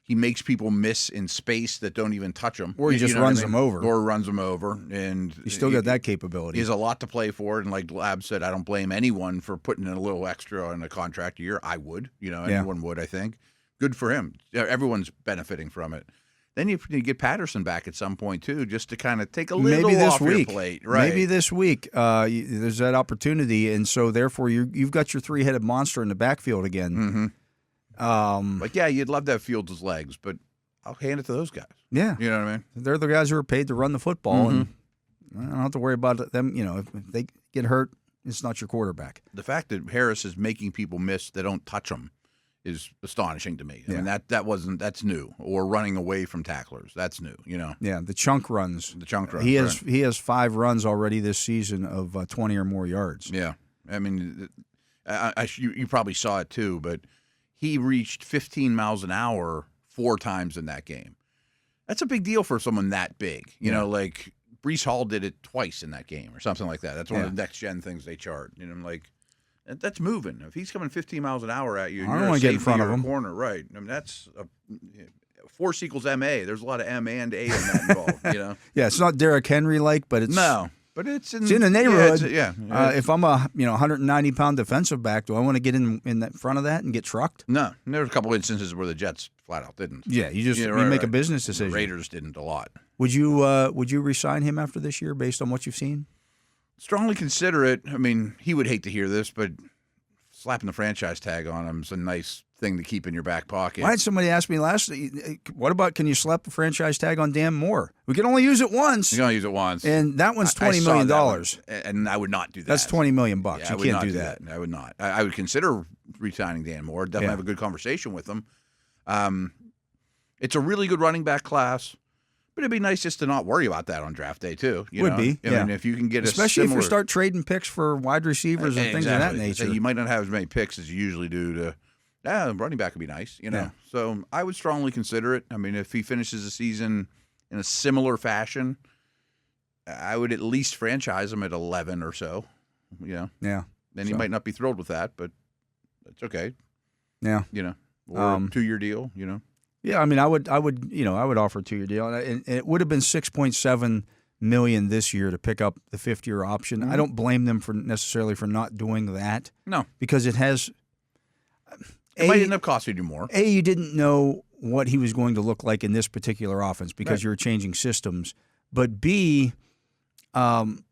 He makes people miss in space that don't even touch him. Or he just runs them over. Or runs them over. And he's still got that capability. He has a lot to play for. And like Lab said, I don't blame anyone for putting in a little extra in a contract year. I would. Anyone would, I think. Good for him. Everyone's benefiting from it. Then you get Patterson back at some point, too, just to kind of take a little off your plate. Right. Maybe this week there's that opportunity. And so, therefore, you've got your 3-headed monster in the backfield again. Mm-hmm. You'd love to have Fields' legs, but I'll hand it to those guys. Yeah. You know what I mean? They're the guys who are paid to run the football, and I don't have to worry about them. If they get hurt, it's not your quarterback. The fact that Harris is making people miss that don't touch him is astonishing to me. I mean, that's new. Or running away from tacklers, that's new, Yeah, the chunk runs. The chunk runs. He has 5 runs already this season of 20 or more yards. Yeah. I mean, you probably saw it too, but he reached 15 miles an hour 4 times in that game. That's a big deal for someone that big. Like Breece Hall did it twice in that game or something like that. That's one of the next-gen things they chart. That's moving. If he's coming 15 miles an hour at you, I don't want to get in front of him. Corner, right? I mean, that's 4 equals MA. There's a lot of M and A in that involved. Yeah, it's not Derrick Henry like, but it's But it's in the neighborhood. Yeah, if I'm a 190-pound defensive back, do I want to get in the front of that and get trucked? No. There's a couple instances where the Jets flat out didn't. Yeah, you make a business decision. The Raiders didn't a lot. Would you re-sign him after this year based on what you've seen? Strongly consider it. I mean, he would hate to hear this, but slapping the franchise tag on him is a nice thing to keep in your back pocket. Why had somebody ask me what about, can you slap the franchise tag on Dan Moore? We can only use it once. You can only use it once. And that one's $20 million. And I would not do that. That's $20 million. Yeah, you can't do that. I would not. I would consider re-signing Dan Moore. Definitely have a good conversation with him. It's a really good running back class. But it'd be nice just to not worry about that on draft day, too. Would be. I mean, if you can get especially if you start trading picks for wide receivers and things of that nature. So you might not have as many picks as you usually do running back would be nice, Yeah. So I would strongly consider it. I mean, if he finishes the season in a similar fashion, I would at least franchise him at 11 or so, Yeah. Then he might not be thrilled with that, but it's okay. Yeah. Or a 2-year deal, Yeah, I mean, I would offer a 2-year deal, and it would have been $6.7 million this year to pick up the 5th-year option. Mm-hmm. I don't blame them for not doing that. No, because it has. It might end up costing you more. You didn't know what he was going to look like in this particular offense because you were changing systems, but B, running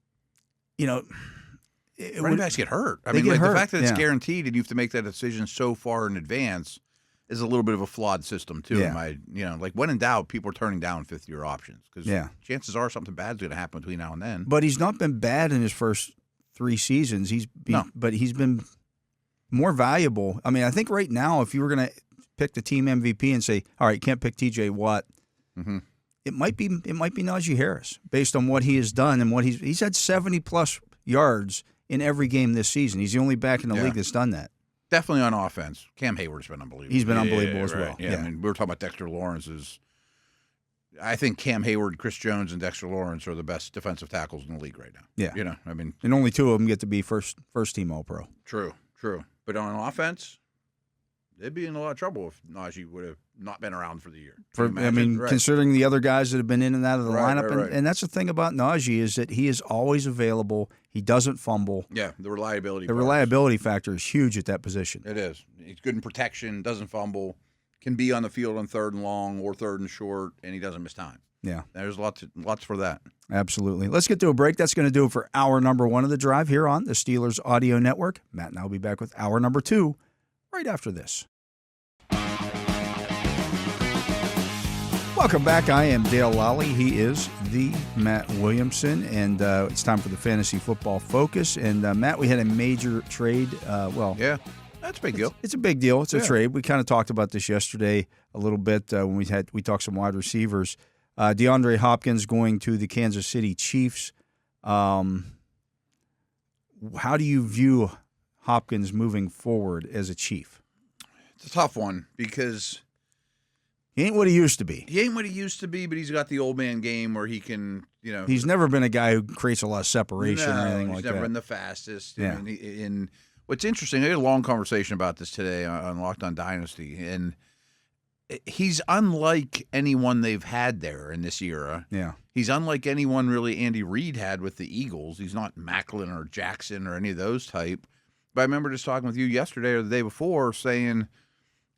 backs get hurt. I mean, the hurt. fact that it's guaranteed and you have to make that decision so far in advance is a little bit of a flawed system too. Yeah. Like when in doubt, people are turning down 5th-year options because Yeah. chances are something bad's going to happen between now and then. But he's not been bad in his first 3 seasons. But he's been more valuable. I mean, I think right now, if you were going to pick the team MVP and say, all right, you can't pick T.J. Watt, it might be Najee Harris based on what he has done and what he's had 70-plus yards in every game this season. He's the only back in the league that's done that. Definitely on offense. Cam Hayward's been unbelievable. He's been unbelievable as well. Yeah, I mean, we were talking about Dexter Lawrence. I think Cam Hayward, Chris Jones, and Dexter Lawrence are the best defensive tackles in the league right now. Yeah. I mean. And only 2 of them get to be first team All-Pro. True. But on offense, they'd be in a lot of trouble if Najee would have not been around for the year. Considering the other guys that have been in and out of the lineup. Right. And that's the thing about Najee is that he is always available. He doesn't fumble. Yeah, the reliability. The reliability factor is huge at that position. It is. He's good in protection, doesn't fumble, can be on the field on 3rd and long or 3rd and short, and he doesn't miss time. Yeah. There's lots for that. Absolutely. Let's get to a break. That's going to do it for hour number 1 of the drive here on the Steelers Audio Network. Matt and I will be back with hour number 2 right after this. Welcome back. I am Dale Lolley. He is the Matt Williamson, and it's time for the Fantasy Football Focus. And Matt, we had a major trade. Yeah, that's a big deal. It's a big deal. It's a trade. We kind of talked about this yesterday a little bit when we talked some wide receivers. DeAndre Hopkins going to the Kansas City Chiefs. How do you view Hopkins moving forward as a Chief? It's a tough one because he ain't what he used to be. He ain't what he used to be, but he's got the old man game where he can, He's never been a guy who creates a lot of separation or anything like that. He's never been the fastest. Yeah. And what's interesting, I had a long conversation about this today on Locked On Dynasty, and he's unlike anyone they've had there in this era. Yeah. He's unlike anyone really Andy Reid had with the Eagles. He's not Macklin or Jackson or any of those type. But I remember just talking with you yesterday or the day before saying,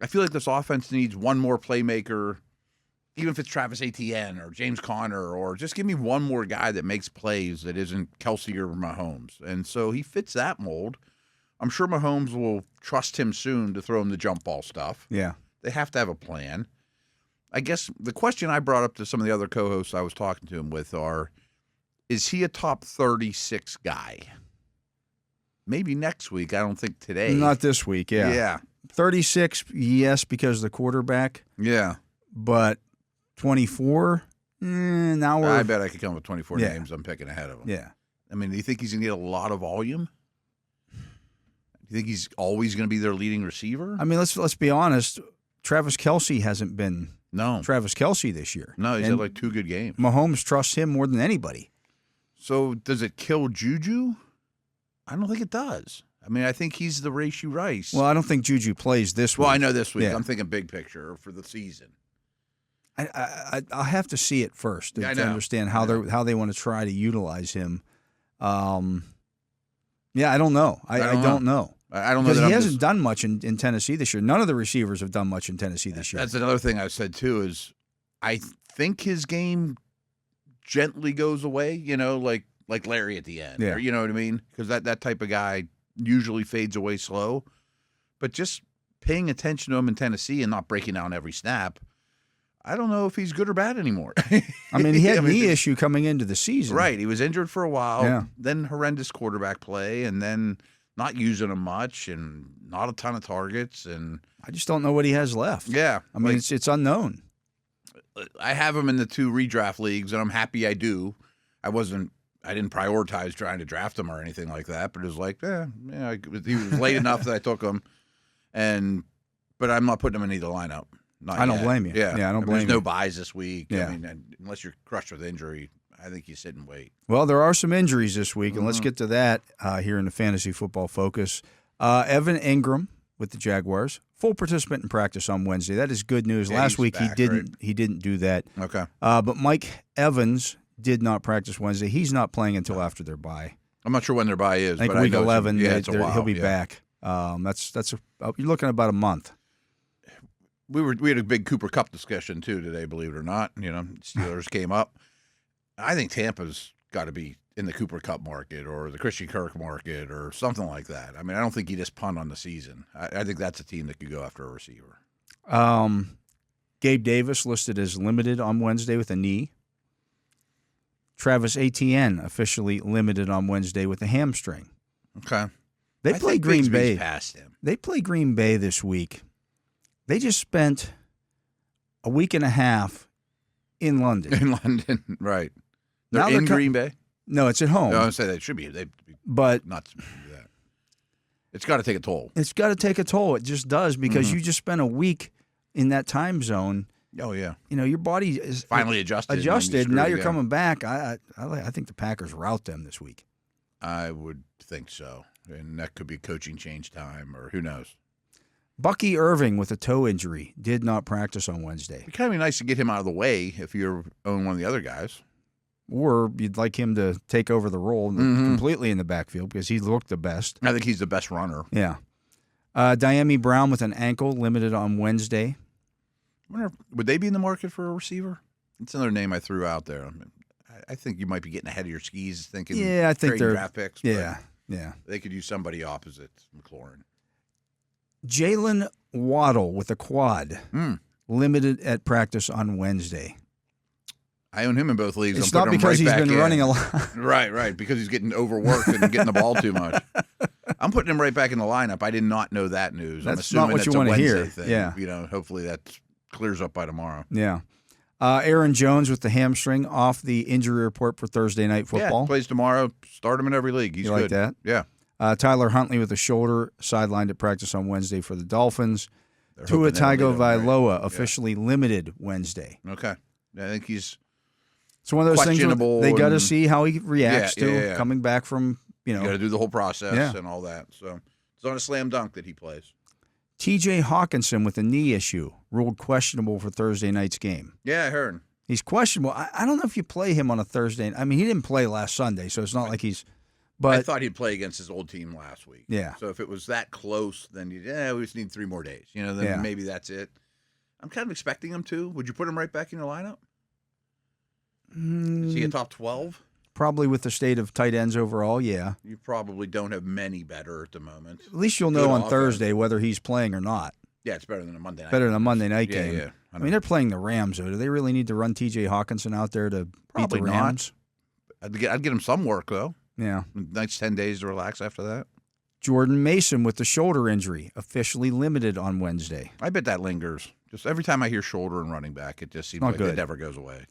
I feel like this offense needs one more playmaker, even if it's Travis Etienne or James Conner, or just give me one more guy that makes plays that isn't Kelsey or Mahomes. And so he fits that mold. I'm sure Mahomes will trust him soon to throw him the jump ball stuff. Yeah. They have to have a plan. I guess the question I brought up to some of the other co-hosts I was talking to him with is he a top 36 guy? Maybe next week. I don't think today. Not this week, yeah. Yeah. 36, yes, because of the quarterback. Yeah. But 24, now we're... I bet I could come up with 24 names I'm picking ahead of him. Yeah. I mean, do you think he's going to get a lot of volume? Do you think he's always going to be their leading receiver? I mean, let's be honest. Travis Kelsey hasn't been Travis Kelsey this year. No, he's had like 2 good games. Mahomes trusts him more than anybody. So does it kill Juju? I don't think it does. I mean, I think he's the Rashee Rice. Well, I don't think Juju plays this week. Well, I know this week. Yeah. I'm thinking big picture for the season. I'll have to see it first to understand how they want to try to utilize him. Yeah, I don't know. I don't know. I don't know. Because he hasn't done much in Tennessee this year. None of the receivers have done much in Tennessee this year. That's another thing I've said, too, is I think his game gently goes away, like Larry at the end. Yeah. Or, you know what I mean? Because that type of guy usually fades away slow. But just paying attention to him in Tennessee and not breaking down every snap, I don't know if he's good or bad anymore. I mean, he had a knee issue coming into the season. Right. He was injured for a while. Yeah. Then horrendous quarterback play, and then not using him much and not a ton of targets. And I just don't know what he has left. Yeah. I mean, it's unknown. I have him in the 2 redraft leagues, and I'm happy I do. I didn't prioritize trying to draft him or anything like that, but it was like, he was late enough that I took him. But I'm not putting him in either lineup. I don't blame you. Yeah, I don't blame you. There's no buys this week. Yeah. I mean, unless you're crushed with injury, I think you sit and wait. Well, there are some injuries this week, and let's get to that here in the Fantasy Football Focus. Evan Ingram with the Jaguars, full participant in practice on Wednesday. That is good news. Yeah, Last week back, he didn't do that. Okay. But Mike Evans did not practice Wednesday. He's not playing until after their bye. I'm not sure when their bye is. I think but week I know 11. it's a while, he'll be back. You're looking at about a month. We had a big Cooper Kupp discussion too today, believe it or not. Steelers came up. I think Tampa's got to be in the Cooper Kupp market or the Christian Kirk market or something like that. I mean, I don't think you just punt on the season. I think that's a team that could go after a receiver. Gabe Davis listed as limited on Wednesday with a knee. Travis Etienne officially limited on Wednesday with a hamstring. Okay. They play Green Bay. Past him. They play Green Bay this week. They just spent a week and a half in London. In London, right. They're Now in Green Bay? No, it's at home. No, I would say they should be. But not to do that. It's got to take a toll. It's got to take a toll. It just does because you just spent a week in that time zone. Oh, yeah. Your body is finally adjusted. Now you're coming back. I think the Packers rout them this week. I would think so. And that could be coaching change time or who knows. Bucky Irving with a toe injury did not practice on Wednesday. It'd kind of be nice to get him out of the way if you're owning one of the other guys. Or you'd like him to take over the role completely in the backfield because he looked the best. I think he's the best runner. Yeah. Diami Brown with an ankle limited on Wednesday. Would they be in the market for a receiver? That's another name I threw out there. I think you might be getting ahead of your skis thinking I think they're draft picks. Yeah. They could use somebody opposite McLaurin. Jalen Waddle with a quad limited at practice on Wednesday. I own him in both leagues. It's not because he's been running a lot. Right. Because he's getting overworked and getting the ball too much. I'm putting him right back in the lineup. I did not know that news. That's I'm assuming not what that's you want to hear. Thing. Yeah. Hopefully that clears up by tomorrow. Yeah. Aaron Jones with the hamstring off the injury report for Thursday Night Football. Yeah, plays tomorrow. Start him in every league. He's you good. Like that? Yeah. Tyler Huntley with a shoulder sidelined at practice on Wednesday for the Dolphins. Tua Tagovailoa officially limited Wednesday. Okay. I think he's one of those things they got to see how he reacts to coming back from, You got to do the whole process and all that. So it's not a slam dunk that he plays. T.J. Hawkinson with a knee issue ruled questionable for Thursday night's game. Yeah, I heard. He's questionable. I don't know if you play him on a Thursday. I mean, he didn't play last Sunday, so it's not like he's – but I thought he'd play against his old team last week. Yeah. So if it was that close, then we just need 3 more days. Then maybe that's it. I'm kind of expecting him to. Would you put him right back in your lineup? Is he a top 12? Probably with the state of tight ends overall, yeah. You probably don't have many better at the moment. At least you'll know on Thursday whether he's playing or not. Yeah, it's better than a Monday night. Better than a Monday night game. Yeah. I mean, they're playing the Rams, though. Do they really need to run T.J. Hawkinson out there to probably beat the Rams? Not. I'd get him some work, though. Yeah. Nice 10 days to relax after that. Jordan Mason with the shoulder injury, officially limited on Wednesday. I bet that lingers. Just every time I hear shoulder and running back, it just seems like it never goes away.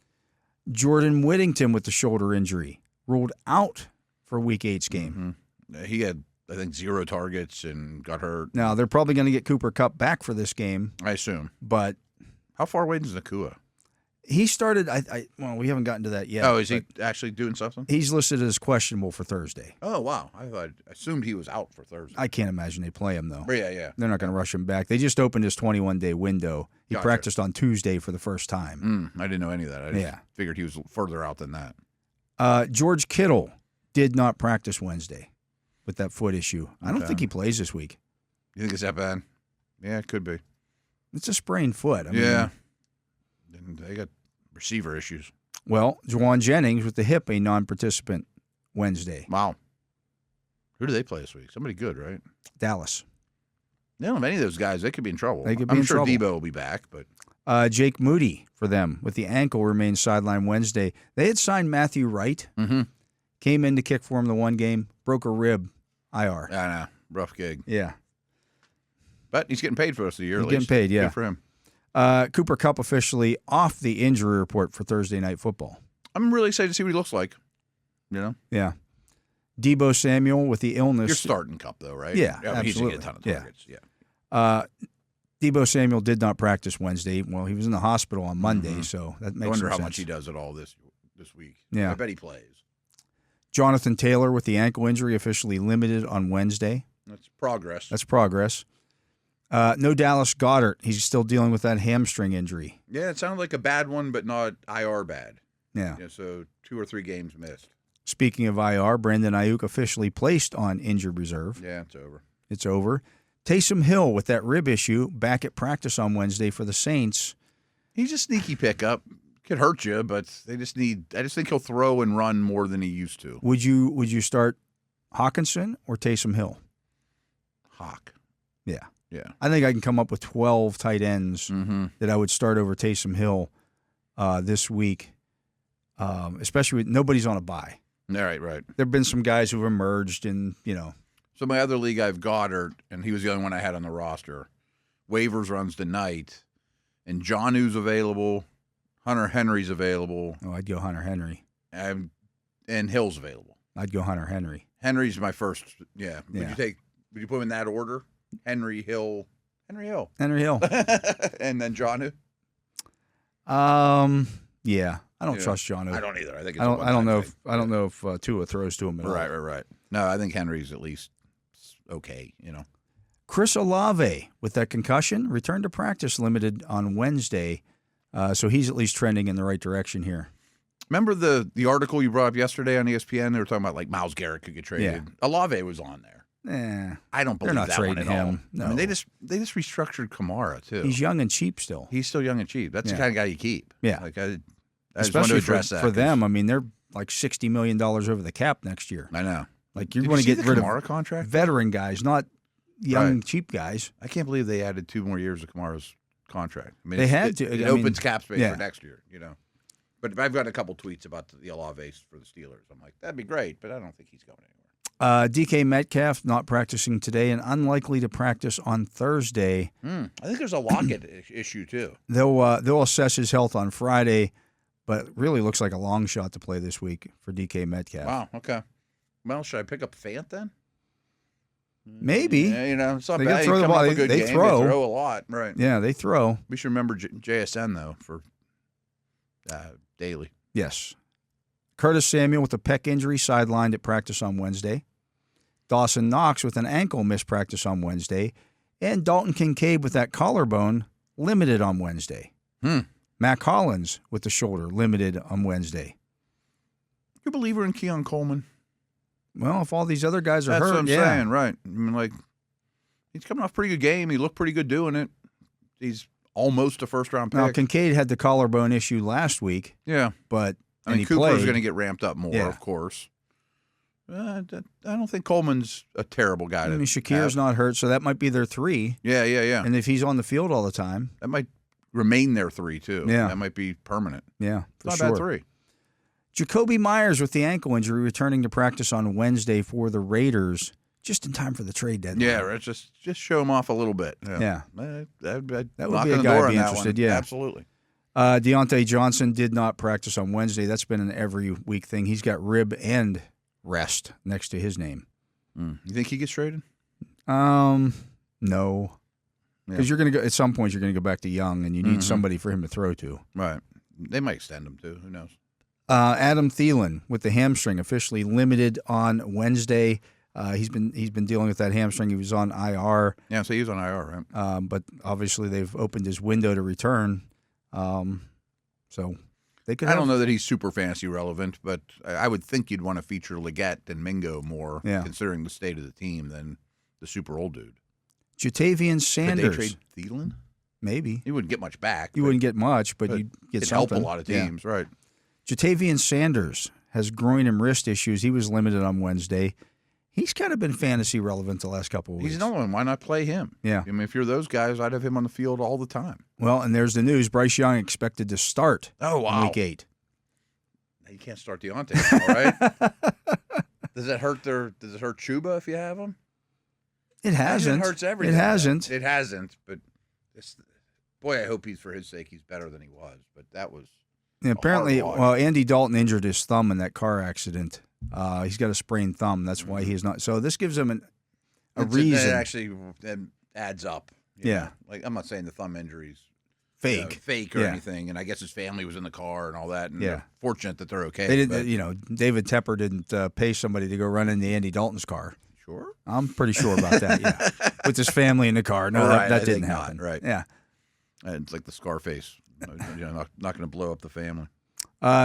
Jordan Whittington with the shoulder injury, ruled out for Week 8's game. Mm-hmm. He had, I think, 0 targets and got hurt. Now, they're probably going to get Cooper Kupp back for this game. I assume. But how far away is Nakua? He started, well, we haven't gotten to that yet. Oh, is he actually doing something? He's listed as questionable for Thursday. Oh, wow. I assumed he was out for Thursday. I can't imagine they play him, though. Yeah. They're not going to rush him back. They just opened his 21-day window. He practiced on Tuesday for the first time. I didn't know any of that. I just figured he was further out than that. George Kittle did not practice Wednesday with that foot issue. I don't think he plays this week. You think it's that bad? Yeah, it could be. It's a sprained foot. Yeah. They got receiver issues. Well, Juwan Jennings with the hip, a non-participant Wednesday. Wow. Who do they play this week? Somebody good, right? Dallas. They don't have any of those guys. They could be in trouble. They could be I'm in sure trouble. Debo will be back, but Jake Moody for them with the ankle remains sidelined Wednesday. They had signed Matthew Wright. Came in to kick for him the one game, broke a rib, IR. I know. Rough gig. Yeah. But he's getting paid for us a year He's at getting least. paid, yeah. Good for him. Cooper Kupp officially off the injury report for Thursday Night Football. I'm really excited to see what he looks like. You know? Yeah. Debo Samuel with the illness. You're starting Kupp, though, right? Yeah, I mean, he's going to get a absolutely. ton of targets. Yeah. Debo Samuel did not practice Wednesday. Well, he was in the hospital on Monday, so that makes I wonder no how sense. much he does at all this week. Yeah. I bet he plays. Jonathan Taylor with the ankle injury officially limited on Wednesday. That's progress. That's progress. No Dallas Goedert. He's still dealing with that hamstring injury. Yeah, it sounded like a bad one, but not IR bad. Yeah. So 2 or 3 games missed. Speaking of IR, Brandon Ayuk officially placed on injured reserve. Yeah, it's over. It's over. Taysom Hill with that rib issue back at practice on Wednesday for the Saints. He's a sneaky pickup. Could hurt you, but I just think he'll throw and run more than he used to. Would you start Hawkinson or Taysom Hill? Hawk. Yeah. Yeah. I think I can come up with 12 tight ends Mm-hmm. that I would start over Taysom Hill this week, especially with nobody's on a bye. Right. There have been some guys who've emerged and, So my other league, I have Goddard, and he was the only one I had on the roster. Waivers runs tonight, and Jonnu's available. Hunter Henry's available. Oh, I'd go Hunter Henry. And Hill's available. I'd go Hunter Henry. Henry's my first. Yeah. Yeah. Would you put him in that order? Henry Hill. Henry Hill. And then Jonnu? Yeah. I don't trust John. I don't either. I think it's I don't know if Tua throws to him at all. Right. No, I think Henry's at least okay, Chris Olave with that concussion returned to practice limited on Wednesday. So he's at least trending in the right direction here. Remember the article you brought up yesterday on ESPN? They were talking about like Myles Garrett could get traded. Yeah. Olave was on there. I don't believe they're not that trading one at all. him. No. I mean, they just restructured Kamara too. He's young and cheap still. He's still young and cheap. That's the kind of guy you keep. Yeah. Like I just wanted Especially to address that for them. I mean, they're like $60 million over the cap next year. I know. Like you Did want you to see get the rid Kamara of contract? veteran guys, not young cheap guys. I can't believe they added 2 more years of Kamara's contract. I mean, They had to. It I mean, opens cap space yeah. for next year, But I've gotten a couple tweets about the Olave for the Steelers. I'm like, that'd be great, but I don't think he's going anywhere. DK Metcalf not practicing today and unlikely to practice on Thursday. I think there's a Lockett issue too. They'll assess his health on Friday, but really looks like a long shot to play this week for DK Metcalf. Wow. Okay. Well, should I pick up Fant then? Maybe. Yeah, it's not They bad. gotta throw the Come off ball. a good They game. throw. They throw a lot, right? Yeah, they throw. We should remember JSN though for daily. Yes. Curtis Samuel with a pec injury sidelined at practice on Wednesday. Dawson Knox with an ankle missed practice on Wednesday. And Dalton Kincaid with that collarbone limited on Wednesday. Matt Collins with the shoulder limited on Wednesday. You a believer in Keon Coleman? Well, if all these other guys are That's hurt, what I'm saying, right? I mean, like, he's coming off a pretty good game. He looked pretty good doing it. He's almost a first-round pick. Now, Kincaid had the collarbone issue last week. Yeah. But I mean, he Cooper's played. going to get ramped up more, of course. I don't think Coleman's a terrible guy. I mean, Shakir's not hurt, so that might be their 3. Yeah. And if he's on the field all the time. That might remain their 3, too. Yeah. That might be permanent. Yeah, for Not sure. bad 3. Jacoby Myers with the ankle injury returning to practice on Wednesday for the Raiders, just in time for the trade deadline. Yeah, right. Just show him off a little bit. Yeah. That would be a guy I'd be interested, yeah. Absolutely. Deontay Johnson did not practice on Wednesday. That's been an every week thing. He's got rib and rest next to his name. You think he gets traded? No. Because you're going to go at some point. You're going to go back to Young, and you need somebody for him to throw to. Right. They might extend him too. Who knows? Adam Thielen with the hamstring officially limited on Wednesday. He's been dealing with that hamstring. He was on IR. Yeah, so he was on IR, right? But obviously they've opened his window to return. So They could. I don't know that he's super fantasy relevant, but I would think you'd want to feature Leggett and Mingo more, considering the state of the team, than the super old dude. Jatavian Sanders. Could they trade Thielen? Maybe. You wouldn't get much back. You wouldn't get much, but you'd get something. Help a lot of teams, right? Jatavian Sanders has groin and wrist issues. He was limited on Wednesday. He's kind of been fantasy relevant the last couple of weeks. He's no one. Why not play him? Yeah. I mean, if you're those guys, I'd have him on the field all the time. Well, and there's the news. Bryce Young expected to start in Week 8. You can't start Deontay, all right? Does it hurt Chuba if you have him? It hasn't. It hurts everything. It hasn't. It hasn't, but boy, I hope for his sake he's better than he was. But that was apparently, Andy Dalton injured his thumb in that car accident. He's got a sprained thumb. That's why he's not. So this gives him a reason. It actually adds up. Yeah. Like, I'm not saying the thumb injury's fake or anything. And I guess his family was in the car and all that. And they're fortunate that they're okay. They didn't. David Tepper didn't pay somebody to go run into Andy Dalton's car. Sure. I'm pretty sure about that. Yeah, with his family in the car. No, that didn't happen. Right. Yeah. It's like the Scarface. Not going to blow up the family.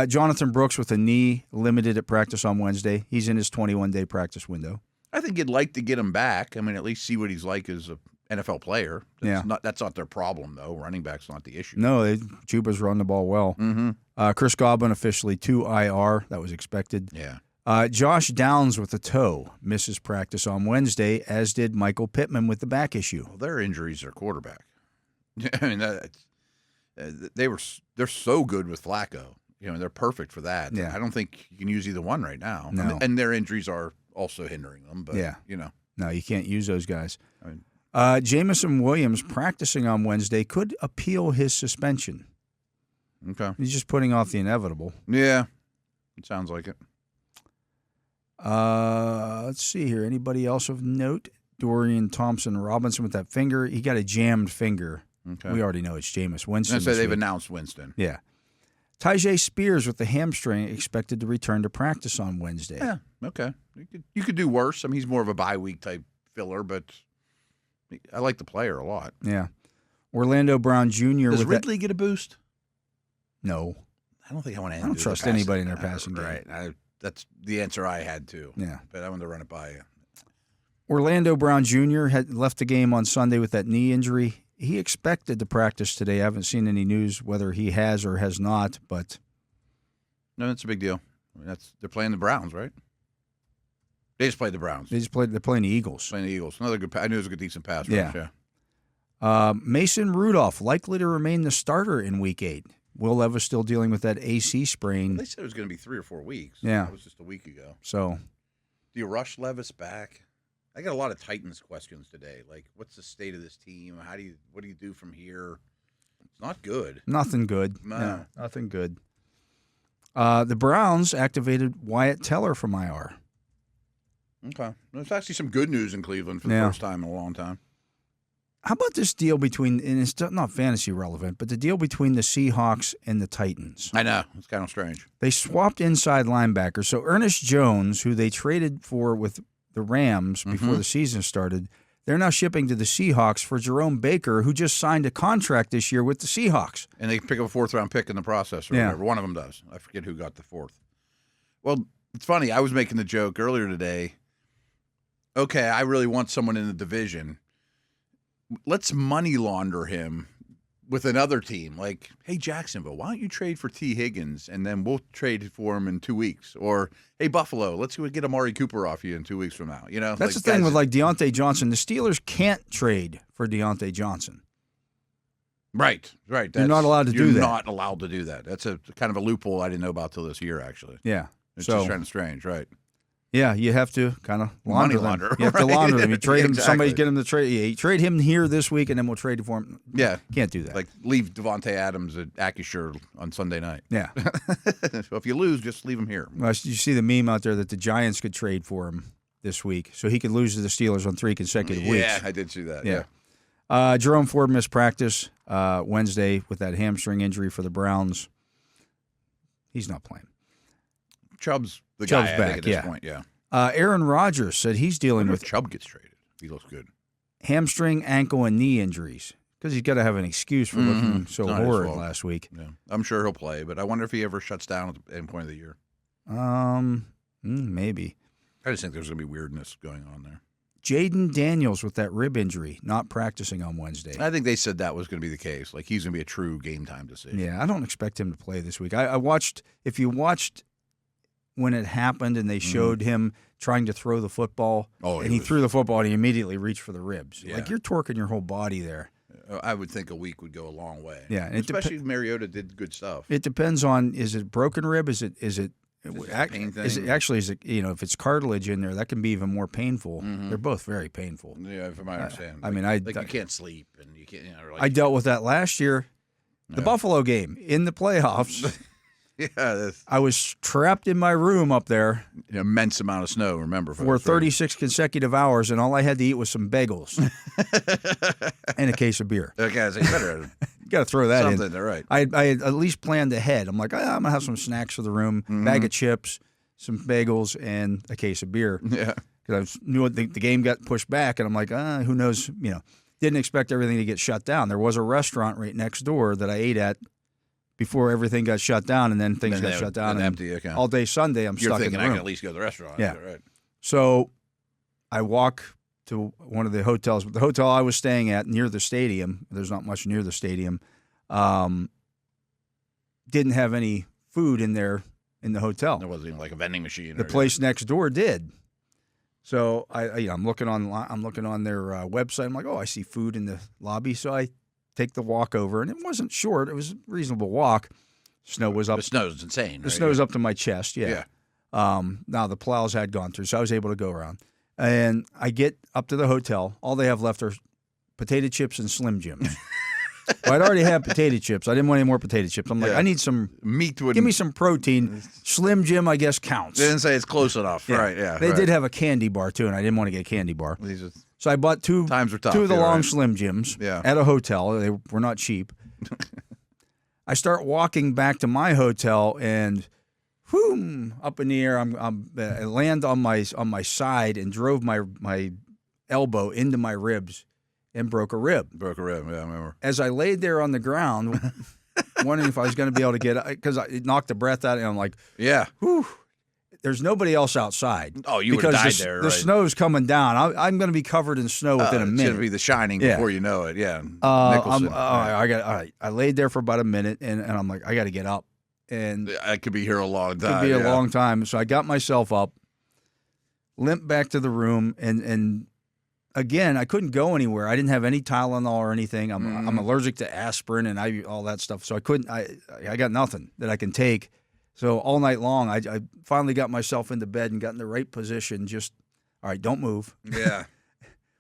Jonathan Brooks with a knee, limited at practice on Wednesday. He's in his 21-day practice window. I think you'd like to get him back. I mean, at least see what he's like as an NFL player. That's not their problem, though. Running back's not the issue. No, Chuba's run the ball well. Mm-hmm. Chris Godwin officially to IR. That was expected. Yeah. Josh Downs with a toe misses practice on Wednesday, as did Michael Pittman with the back issue. Well, their injuries are quarterback. I mean, they're so good with Flacco. They're perfect for that. Yeah. I don't think you can use either one right now. No. And their injuries are also hindering them. But, No, you can't use those guys. I mean, Jamison Williams practicing on Wednesday could appeal his suspension. Okay. He's just putting off the inevitable. Yeah. It sounds like it. Let's see here. Anybody else of note? Dorian Thompson-Robinson with that finger. He got a jammed finger. Okay. We already know it's Jameis Winston. They've announced Winston. Yeah. Tajay Spears with the hamstring expected to return to practice on Wednesday. Yeah, okay. You could do worse. I mean, he's more of a bye week type filler, but I like the player a lot. Yeah. Orlando Brown Jr. Does Ridley get a boost? No. I don't think I want to. I don't trust anybody in their passing game. Right. That's the answer I had too. Yeah. But I wanted to run it by you. Orlando Brown Jr. had left the game on Sunday with that knee injury. He expected to practice today. I haven't seen any news whether he has or has not, but no, that's a big deal. I mean, they're playing the Browns, right? They just played the Browns. They're playing the Eagles. Playing the Eagles. Another good. I knew it was a good, decent pass rush. Yeah. Mason Rudolph likely to remain the starter in Week 8. Will Levis still dealing with that AC sprain. Well, they said it was going to be 3 or 4 weeks. Yeah, that was just a week ago. So, do you rush Levis back? I got a lot of Titans questions today. Like, what's the state of this team? What do you do from here? It's not good. Nothing good. No. Yeah, nothing good. The Browns activated Wyatt Teller from IR. Okay. There's actually some good news in Cleveland for the first time in a long time. How about this deal between, and it's not fantasy relevant, but the deal between the Seahawks and the Titans? I know. It's kind of strange. They swapped inside linebackers. So Ernest Jones, who they traded for with the Rams before the season started, they're now shipping to the Seahawks for Jerome Baker, who just signed a contract this year with the Seahawks. And they pick up a 4th-round pick in the process or whatever. One of them does. I forget who got the 4th. Well, it's funny. I was making the joke earlier today. Okay, I really want someone in the division. Let's money launder him with another team. Like, hey, Jacksonville, why don't you trade for T. Higgins, and then we'll trade for him in 2 weeks? Or, hey, Buffalo, let's go get Amari Cooper off you in 2 weeks from now. That's the thing with, like, Deontay Johnson. The Steelers can't trade for Deontay Johnson. Right. You're not allowed to do that. You're not allowed to do that. That's a kind of a loophole I didn't know about till this year, actually. Yeah. It's just kind of strange, right? Yeah, you have to kind of launder them. You have right? to launder them. You trade him. Exactly. Somebody's get him to trade. You trade him here this week, and then we'll trade for him. Yeah, can't do that. Like leave Devontae Adams at Acrisure on Sunday night. Yeah. So if you lose, just leave him here. Well, you see the meme out there that the Giants could trade for him this week, so he could lose to the Steelers on 3 consecutive weeks. Yeah, I did see that. Yeah. Jerome Ford missed practice Wednesday with that hamstring injury for the Browns. He's not playing. Chubb's the guy back, I think, at this point. Yeah. Aaron Rodgers said he's dealing with Chubb gets traded. He looks good. Hamstring, ankle, and knee injuries. because he's got to have an excuse for looking so horrid last week. Yeah. I'm sure he'll play, but I wonder if he ever shuts down at the end point of the year. Maybe. I just think there's going to be weirdness going on there. Jaden Daniels with that rib injury, not practicing on Wednesday. I think they said that was going to be the case. Like, he's going to be a true game time decision. Yeah, I don't expect him to play this week. I watched, if you watched when it happened and they showed him trying to throw the football, and he threw the football and he immediately reached for the ribs. Yeah. Like, you're torquing your whole body there. I would think a week would go a long way. Yeah, and especially if Mariota did good stuff. It depends on, is it broken rib? Is it pain thing? If it's cartilage in there, that can be even more painful. They're both very painful. Yeah, from my understanding. You can't sleep and you can't. I dealt with that last year, the Buffalo game in the playoffs. Yeah, I was trapped in my room up there. An immense amount of snow. Remember, for 36 consecutive hours, and all I had to eat was some bagels and a case of beer. Okay, so you better. Got to throw that something, in. All right. I had at least planned ahead. I'm like, I'm gonna have some snacks for the room, bag of chips, some bagels, and a case of beer. Yeah, because I knew the game got pushed back, and I'm like, who knows? Didn't expect everything to get shut down. There was a restaurant right next door that I ate at before everything got shut down, and then things got shut down. And empty account. All day Sunday, I'm stuck in the room. I can at least go to the restaurant. Yeah. Right. So I walk to one of the hotels. The hotel I was staying at near the stadium, there's not much near the stadium, didn't have any food in there in the hotel. There wasn't even like a vending machine. The place next door did. So I'm looking on their website. I'm like, I see food in the lobby. So I take the walk over, and it wasn't short. It was a reasonable walk. Snow was up. The snow's insane. The snow's up to my chest. Yeah. Now the plows had gone through, so I was able to go around. And I get up to the hotel. All they have left are potato chips and Slim Jims. Well, I'd already had potato chips. I didn't want any more potato chips. I'm like, I need some meat. Give me some protein. Slim Jim, I guess, counts. They didn't say it's close enough. Right, yeah. They did have a candy bar, too, and I didn't want to get a candy bar. So I bought two of the long Slim Jims at a hotel. They were not cheap. I start walking back to my hotel, and up in the air, I land on my side and drove my elbow into my ribs and broke a rib. Yeah, I remember. As I laid there on the ground, wondering if I was going to be able to get, because it knocked the breath out, and I'm like, whew. There's nobody else outside. Oh, you would have died there. The snow's coming down. I'm going to be covered in snow within a minute. It's going to be The Shining before you know it. Yeah. Nicholson. I laid there for about a minute, and I'm like, I got to get up. And I could be here a long time. Could be a long time. So I got myself up, limped back to the room, and again, I couldn't go anywhere. I didn't have any Tylenol or anything. I'm allergic to aspirin and all that stuff. So I couldn't. I got nothing that I can take. So all night long, I finally got myself into bed and got in the right position. Just, all right, don't move. Yeah.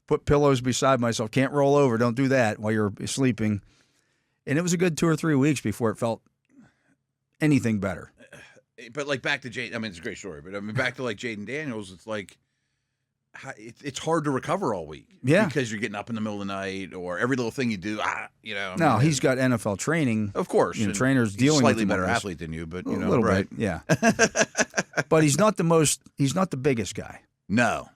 Put pillows beside myself. Can't roll over. Don't do that while you're sleeping. And it was a good 2 or 3 weeks before it felt anything better. But like back to Jaden, I mean, it's a great story. But I mean, back to like Jaden Daniels, it's like it's hard to recover all week. Yeah. Because you're getting up in the middle of the night, or every little thing you do, No, he's got NFL training. Of course. Trainers dealing with slightly better athlete than you, but a little bit, yeah. But he's not the biggest guy. No.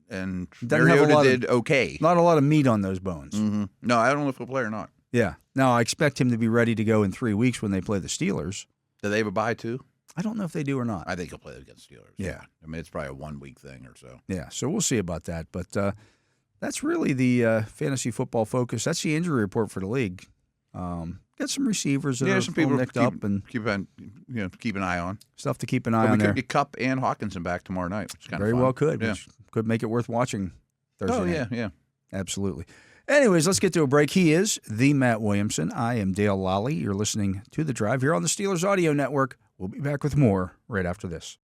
And Mariota did okay. Not a lot of meat on those bones. Mm-hmm. No, I don't know if he'll play or not. Yeah. Now, I expect him to be ready to go in 3 weeks when they play the Steelers. Do they have a bye, too? I don't know if they do or not. I think he'll play against Steelers. Yeah. I mean, it's probably a 1 week thing or so. Yeah, so we'll see about that. But that's really the fantasy football focus. That's the injury report for the league. Got some receivers that are some people nicked up and keep an eye on. Stuff to keep an eye on there. We could get Kupp and Hawkinson back tomorrow night. Which is kind of Very fun. well could. Yeah. Which could make it worth watching Thursday night. Yeah. Absolutely. Anyways, let's get to a break. He is the Matt Williamson. I am Dale Lolley. You're listening to The Drive here on the Steelers Audio Network. We'll be back with more right after this.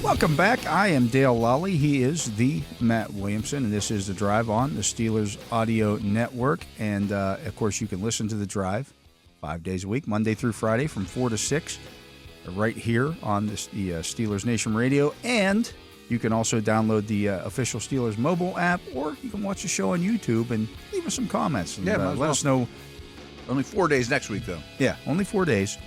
Welcome back. I am Dale Lolley. He is the Matt Williamson, and this is The Drive on the Steelers Audio Network. And, of course, you can listen to The Drive 5 days a week, Monday through Friday from 4 to 6, right here on the Steelers Nation Radio. And you can also download the official Steelers mobile app, or you can watch the show on YouTube and leave us some comments. And, let us know. Only 4 days next week, though. Yeah, only 4 days.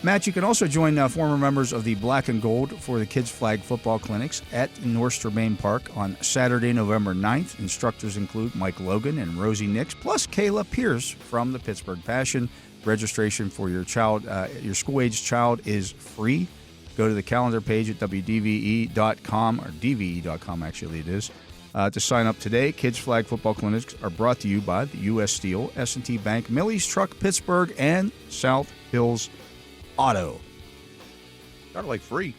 Matt, you can also join former members of the Black and Gold for the Kids Flag Football Clinics at Nordstrom Main Park on Saturday, November 9th. Instructors include Mike Logan and Rosie Nix, plus Kayla Pierce from the Pittsburgh Passion. Registration for your child, your school-aged child, is free. Go to the calendar page at WDVE.com, or DVE.com, actually it is, to sign up today. Kids Flag Football Clinics are brought to you by the U.S. Steel, S&T Bank, Millie's Truck Pittsburgh, and South Hills Auto. Gotta like free.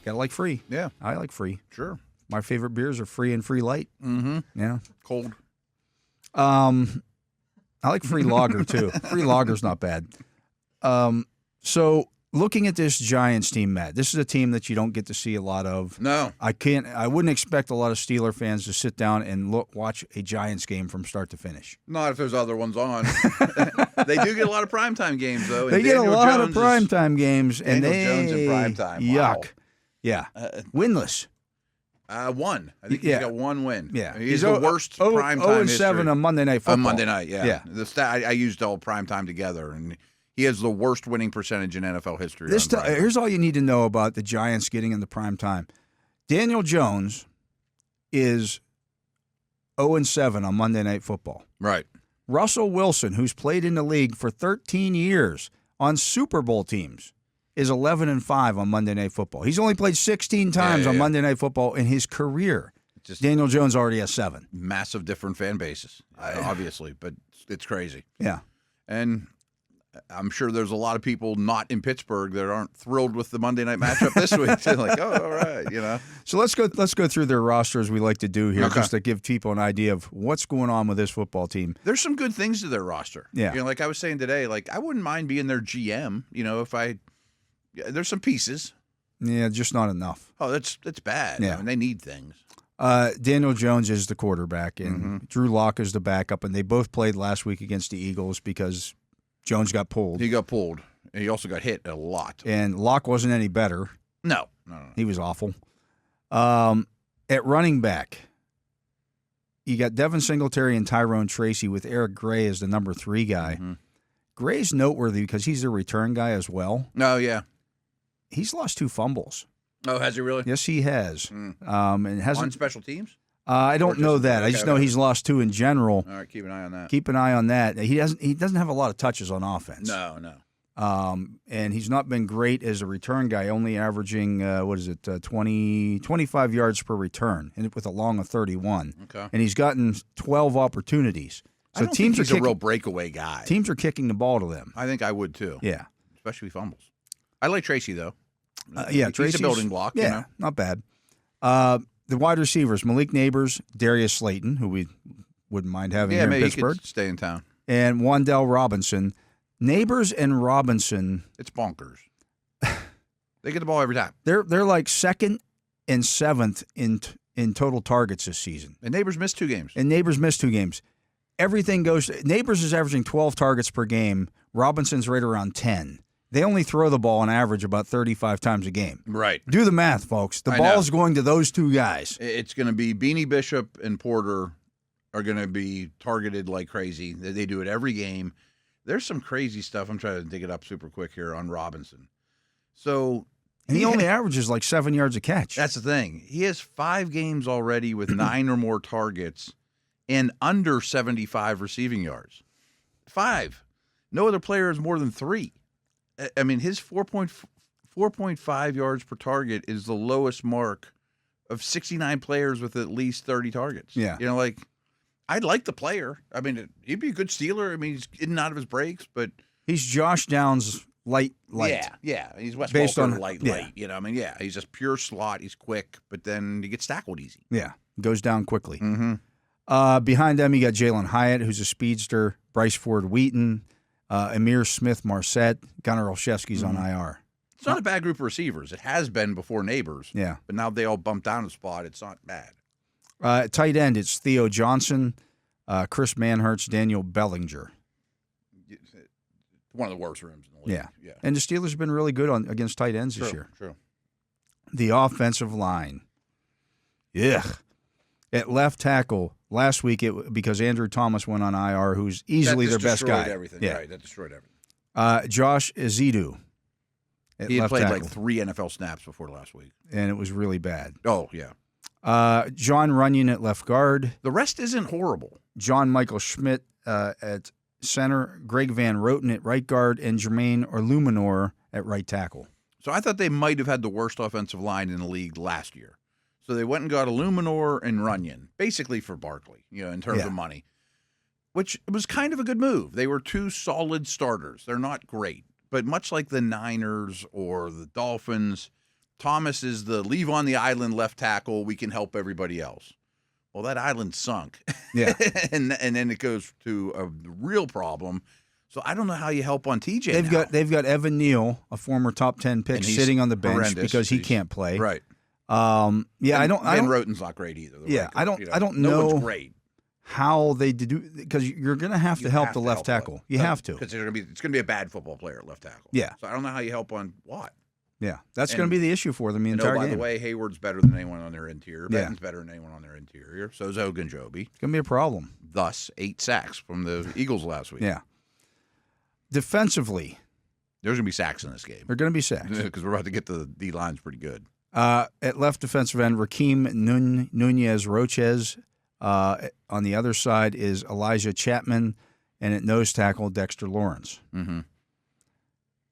Gotta like free. Yeah. I like free. Sure. My favorite beers are free and free light. Mm-hmm. Yeah. Cold. I like free lager, too. Free lager's not bad. So, looking at this Giants team, Matt, this is a team that you don't get to see a lot of. No. I wouldn't expect a lot of Steeler fans to sit down and watch a Giants game from start to finish. Not if there's other ones on. They do get a lot of primetime games, though. They get a lot of primetime games. Daniel Jones in primetime. Yuck. Wow. Yeah. Winless. One. I think he's got one win. Yeah. He's the worst primetime 0-7 on Monday Night Football. On Monday night, yeah. The stat I used all primetime together, and he has the worst winning percentage in NFL history. Here's all you need to know about the Giants getting in the primetime. Daniel Jones is 0-7 on Monday Night Football. Right. Russell Wilson, who's played in the league for 13 years on Super Bowl teams, is 11-5 on Monday Night Football. He's only played 16 times on Monday Night Football in his career. Daniel Jones already has 7. Massive different fan bases, obviously, but it's crazy. Yeah. And I'm sure there's a lot of people not in Pittsburgh that aren't thrilled with the Monday night matchup this week. They're like, oh, all right, you know. So let's go through their roster as we like to do here, just to give people an idea of what's going on with this football team. There's some good things to their roster. Yeah. You know, like I was saying today, like I wouldn't mind being their GM, you know, there's some pieces. Yeah, just not enough. Oh, that's bad. Yeah. I mean, they need things. Daniel Jones is the quarterback, and Drew Lock is the backup, and they both played last week against the Eagles because Jones got pulled. He got pulled, and he also got hit a lot. And Lock wasn't any better. No. He was awful. At running back, you got Devin Singletary and Tyrone Tracy with Eric Gray as the number 3 guy. Mm-hmm. Gray's noteworthy because he's a return guy as well. Oh, yeah. He's lost 2 fumbles. Oh, has he really? Yes, he has. And hasn't on special teams? I don't know that. I just know he's lost 2 in general. All right, keep an eye on that. Keep an eye on that. He doesn't have a lot of touches on offense. No. And he's not been great as a return guy, only averaging 25 yards per return, and with a long of 31. Okay. And he's gotten 12 opportunities. So I don't think he's a real breakaway guy. Teams are kicking the ball to them. I think I would too. Yeah. Especially fumbles. I like Tracy, though. Tracy's a building block. Yeah, you know? not bad. The wide receivers, Malik Neighbors, Darius Slayton, who we wouldn't mind having here in maybe Pittsburgh. He could stay in town. And Wan'Dale Robinson. Neighbors and Robinson. It's bonkers. They get the ball every time. They're like 2nd and 7th in total targets this season. And Neighbors missed 2 games. Everything goes. Neighbors is averaging 12 targets per game. Robinson's right around 10. They only throw the ball on average about 35 times a game. Right. Do the math, folks. The ball's going to those 2 guys. It's going to be Beanie Bishop and Porter are going to be targeted like crazy. They do it every game. There's some crazy stuff. I'm trying to dig it up super quick here on Robinson. So, and he only averages like 7 yards a catch. That's the thing. He has 5 games already with 9 or more targets and under 75 receiving yards. 5. No other player has more than 3. I mean, his 4.5 yards per target is the lowest mark of 69 players with at least 30 targets. Yeah. You know, like, I like the player. I mean, he'd be a good Steeler. I mean, he's in and out of his breaks, but he's Josh Downs light. Yeah. He's Wes Based Walker on light. You know, I mean, he's just pure slot. He's quick, but then he gets tackled easy. Yeah, goes down quickly. Mm-hmm. Behind them, you got Jalen Hyatt, who's a speedster, Bryce Ford Wheaton, Amir Smith-Marset, Gunnar Olszewski's on IR. It's not a bad group of receivers. It has been before Neighbors. Yeah. But now they all bumped down a spot. It's not bad. Tight end, it's Theo Johnson, Chris Manhertz, Daniel Bellinger. One of the worst rooms in the league. Yeah. And the Steelers have been really good against tight ends this year. True. The offensive line. Ugh. At left tackle, last week, because Andrew Thomas went on IR, who's easily their best guy. Everything. Yeah. Right, that destroyed everything. Josh Ezeudu. He had played tackle. like 3 NFL snaps before last week. And it was really bad. Oh, yeah. John Runyon at left guard. The rest isn't horrible. John Michael Schmidt at center. Greg Van Roten at right guard. And Jermaine Orluminor at right tackle. So I thought they might have had the worst offensive line in the league last year. So they went and got Illuminor and Runyon, basically for Barkley, in terms of money, which was kind of a good move. They were 2 solid starters. They're not great, but much like the Niners or the Dolphins, Thomas is the leave on the island left tackle. We can help everybody else. Well, that island sunk. Yeah. and then it goes to a real problem. So I don't know how you help on TJ. They've got Evan Neal, a former top 10 pick, sitting on the bench because he can't play. Right. Van Roten's not great either. I don't know. No one's great. How they do, because you're going to have to help the left tackle. You have to, because it's going to be a bad football player at left tackle. Yeah. So I don't know how you help on Watt. Yeah, that's going to be the issue for them the entire game. By the way, Hayward's better than anyone on their interior. Benton's better than anyone on their interior. So is Ogunjobi. It's going to be a problem. Thus, 8 sacks from the Eagles last week. Yeah. Defensively, there's going to be sacks in this game. They're going to be sacks because we're about to get the D lines pretty good. At left defensive end, Rakeem Nunez Roches. On the other side is Elijah Chapman, and at nose tackle, Dexter Lawrence. Mm-hmm.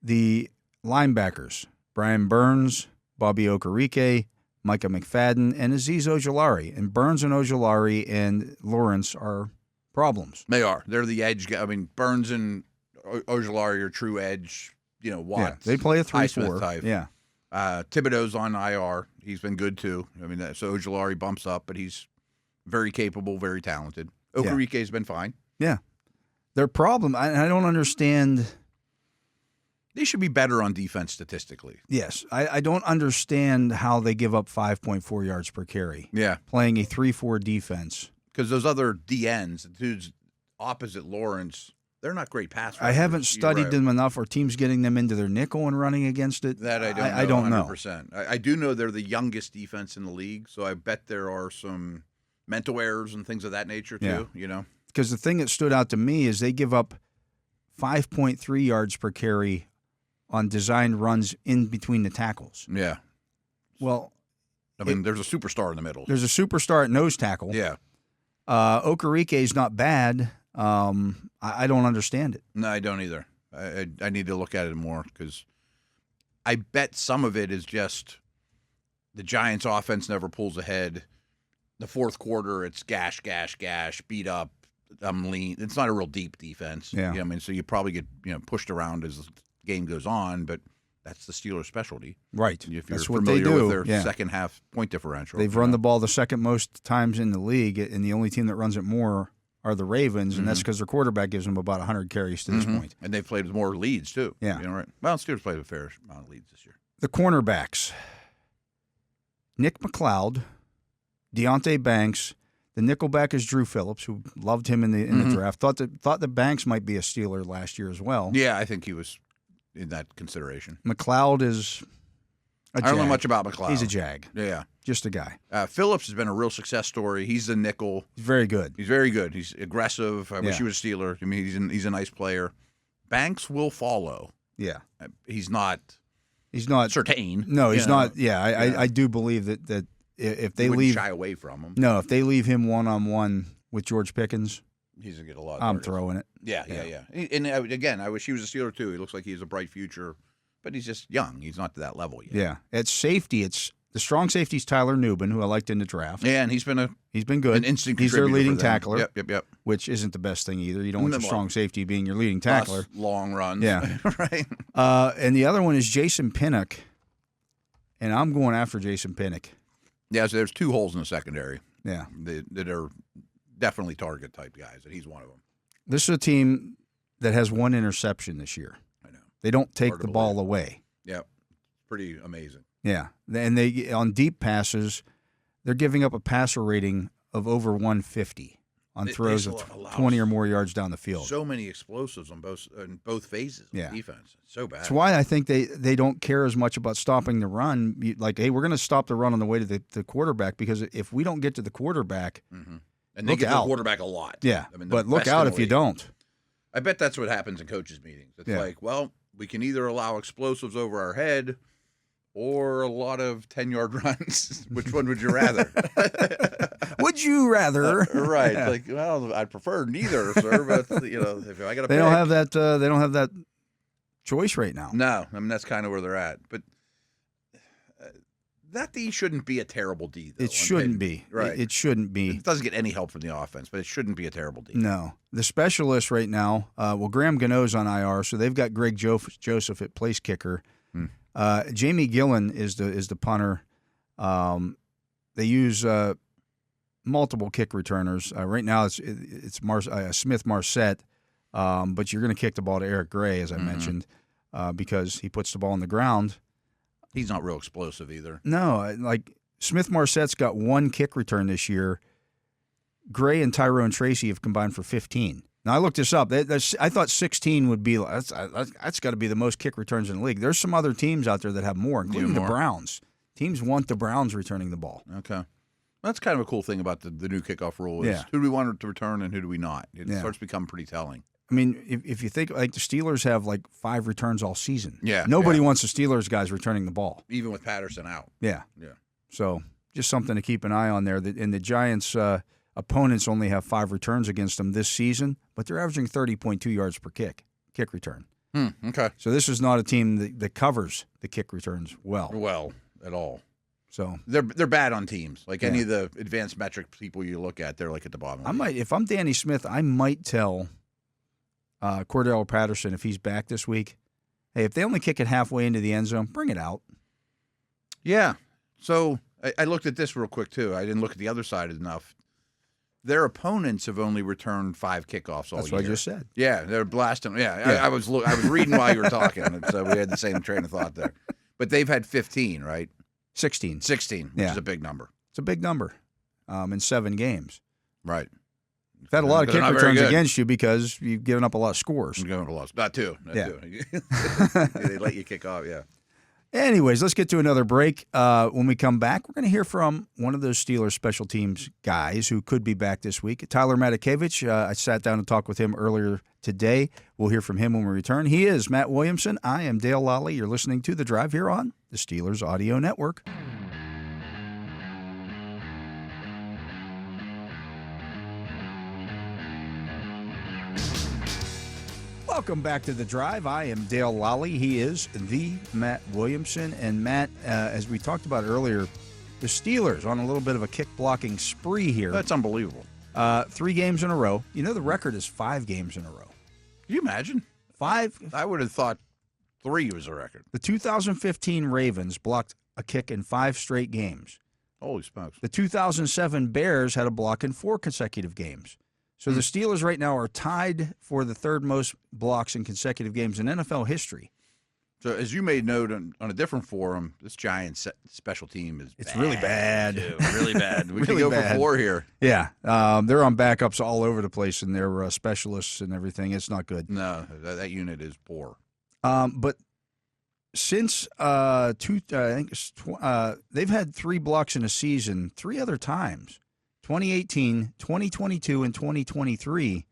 The linebackers, Brian Burns, Bobby Okereke, Micah McFadden, and Azeez Ojulari. And Burns and Ojulari and Lawrence are problems. They are. They're the edge guy. I mean, Burns and Ojulari are true edge, Watt. Yeah, they play a 3-4 type. Yeah. Thibodeau's on IR. He's been good, too. I mean, so Ojulari bumps up, but he's very capable, very talented. Okereke's been fine. Yeah. Their problem, I don't understand. They should be better on defense statistically. Yes. I don't understand how they give up 5.4 yards per carry. Yeah. Playing a 3-4 defense. Because those other DNs, the dudes opposite Lawrence, they're not great pass rushers. I haven't studied them enough. Are teams getting them into their nickel and running against it? That I don't know. 100%. I do know they're the youngest defense in the league, so I bet there are some mental errors and things of that nature too, Because the thing that stood out to me is they give up 5.3 yards per carry on designed runs in between the tackles. Yeah. Well, I mean, there's a superstar in the middle. There's a superstar at nose tackle. Yeah. Okereke is not bad. I don't understand it. No, I don't either. I need to look at it more because I bet some of it is just the Giants' offense never pulls ahead. The fourth quarter, it's gash, beat up. I'm lean. It's not a real deep defense. Yeah. I mean, so you probably get pushed around as the game goes on, but that's the Steelers' specialty. Right. If you're that's what they familiar do. with their second half point differential. They've run the ball the second most times in the league, and the only team that runs it more are the Ravens, and that's because their quarterback gives them about 100 carries to this point. And they've played with more leads, too. Yeah. Right. Well, Steelers played a fair amount of leads this year. The cornerbacks, Nick McLeod, Deontay Banks. The nickelback is Drew Phillips, who loved him in the draft. Thought that Banks might be a Steeler last year as well. Yeah, I think he was in that consideration. McLeod is a Jag. I don't know much about McLeod. He's a Jag. Yeah. Just a guy. Phillips has been a real success story. He's the nickel. He's very good. He's very good. He's aggressive. I wish he was a Steeler. I mean, he's a nice player. Banks will follow. Yeah. He's not certain. No, he's not. Yeah, I do believe that if they leave shy away from him. No, if they leave him one-on-one with George Pickens, he's going to get a lot of I'm targets. throwing it. Yeah. And again, I wish he was a Steeler too. He looks like he has a bright future, but he's just young. He's not to that level yet. Yeah. At safety, it's the strong safety's Tyler Nubin, who I liked in the draft. Yeah, and he's been good. An instant He's their contributor leading for them. tackler. Yep. Which isn't the best thing either. You don't want your strong safety being your leading tackler. Plus long runs. Yeah. Right. And the other one is Jason Pinnock, and I'm going after Jason Pinnock. Yeah, so there's 2 holes in the secondary. Yeah. That are definitely target type guys, and he's one of them. This is a team that has 1 interception this year. I know. They don't take the ball away. Yep. Pretty amazing. Yeah. And they on deep passes, they're giving up a passer rating of over 150 on throws of 20 or more yards down the field. So many explosives on both phases of defense. It's so bad. That's why I think they don't care as much about stopping the run. Like, hey, we're going to stop the run on the way to the quarterback, because if we don't get to the quarterback, and they get to the quarterback a lot. Yeah, I mean, but look out if you don't. I bet that's what happens in coaches' meetings. It's like, well, we can either allow explosives over our head or a lot of 10-yard runs. Which one would you rather? Would you rather? Right. Like, well, I'd prefer neither, sir. But if I got to, they don't have that. They don't have that choice right now. No, I mean that's kind of where they're at. But that D shouldn't be a terrible D. Though, it shouldn't be. Right. It shouldn't be. It doesn't get any help from the offense, but it shouldn't be a terrible D. No. The specialists right now. Graham Gano's on IR, so they've got Greg Joseph at place kicker. Jamie Gillen is the punter. They use multiple kick returners. Right now it's Smith Marset, but you're going to kick the ball to Eric Gray, as I mentioned, because he puts the ball on the ground. He's not real explosive either. No, like Smith Marset's got 1 kick return this year. Gray and Tyrone Tracy have combined for 15. Now, I looked this up. I thought 16 would be that's got to be the most kick returns in the league. There's some other teams out there that have more, including the Browns. Teams want the Browns returning the ball. Okay. That's kind of a cool thing about the new kickoff rule is who do we want to return and who do we not? It starts to become pretty telling. I mean, if you think, like, the Steelers have, like, 5 returns all season. Yeah. Nobody wants the Steelers guys returning the ball. Even with Patterson out. Yeah. Yeah. So just something to keep an eye on there. And the Giants' opponents only have 5 returns against them this season, but they're averaging 30.2 yards per kick return. Okay. So this is not a team that covers the kick returns well. At all. So they're bad on teams. Like any of the advanced metric people you look at, they're like at the bottom. If I'm Danny Smith, I might tell Cordell Patterson, if he's back this week, hey, if they only kick it halfway into the end zone, bring it out. Yeah. So I looked at this real quick too. I didn't look at the other side enough. Their opponents have only returned 5 kickoffs all year. That's what I just said. Yeah, they're blasting. Yeah. I was reading while you were talking, and so we had the same train of thought there. But they've had 15, right? 16. 16, which is a big number. It's a big number in 7 games. Right. You've had a lot of kick returns against you because you've given up a lot of scores. You've given up a lot. That too. They let you kick off, yeah. Anyways, let's get to another break. When we come back, we're going to hear from one of those Steelers special teams guys who could be back this week, Tyler Matakevich. I sat down and talked with him earlier today. We'll hear from him when we return. He is Matt Williamson. I am Dale Lolley. You're listening to The Drive here on the Steelers Audio Network. Welcome back to The Drive. I am Dale Lolley. He is the Matt Williamson. And Matt, as we talked about earlier, the Steelers on a little bit of a kick-blocking spree here. That's unbelievable. 3 games in a row. You know the record is 5 games in a row. Can you imagine? 5? I would have thought 3 was a record. The 2015 Ravens blocked a kick in 5 straight games. Holy smokes. The 2007 Bears had a block in 4 consecutive games. So the Steelers right now are tied for the 3rd most blocks in consecutive games in NFL history. So as you made note on a different forum, this Giants special team is really bad. Too. Really bad. We really can go bad. for 4 here. Yeah. They're on backups all over the place, and they're specialists and everything. It's not good. No, that unit is poor. But since they've had 3 blocks in a season 3 other times. 2018, 2022, and 2023,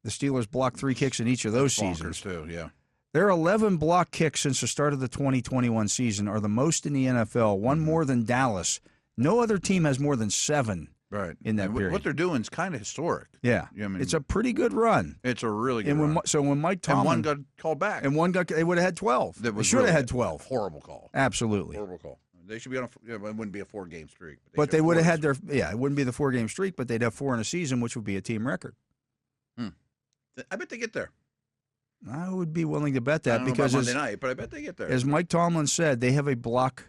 the Steelers blocked 3 kicks in each of those seasons. Too, yeah. Their 11 block kicks since the start of the 2021 season are the most in the NFL, one more than Dallas. No other team has more than 7 in that period. What they're doing is kind of historic. Yeah. I mean, it's a pretty good run. It's a really good run. So when Mike Tomlin... And one got called back. And one they would have had 12. They should have had 12. Horrible call. Absolutely. Horrible call. They should be on it wouldn't be a 4-game streak. But they would have had it wouldn't be the 4-game streak, but they'd have 4 in a season, which would be a team record. I bet they get there. I would be willing to bet that I don't because know about Monday night, but I bet they get there. As Mike Tomlin said, they have a block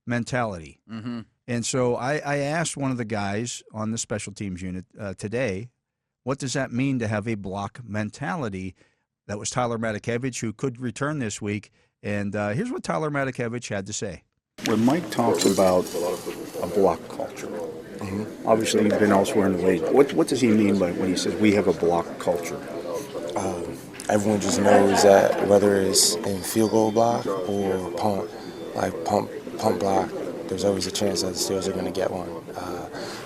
mentality. Mm-hmm. And so I asked one of the guys on the special teams unit today, what does that mean to have a block mentality? That was Tyler Matakevich, who could return this week. And here's what Tyler Matakevich had to say. When Mike talks about a block culture, obviously you've been elsewhere in the league. What does he mean by when he says we have a block culture? Everyone just knows that whether it's in field goal block or pump block, there's always a chance that the Steelers are going to get one.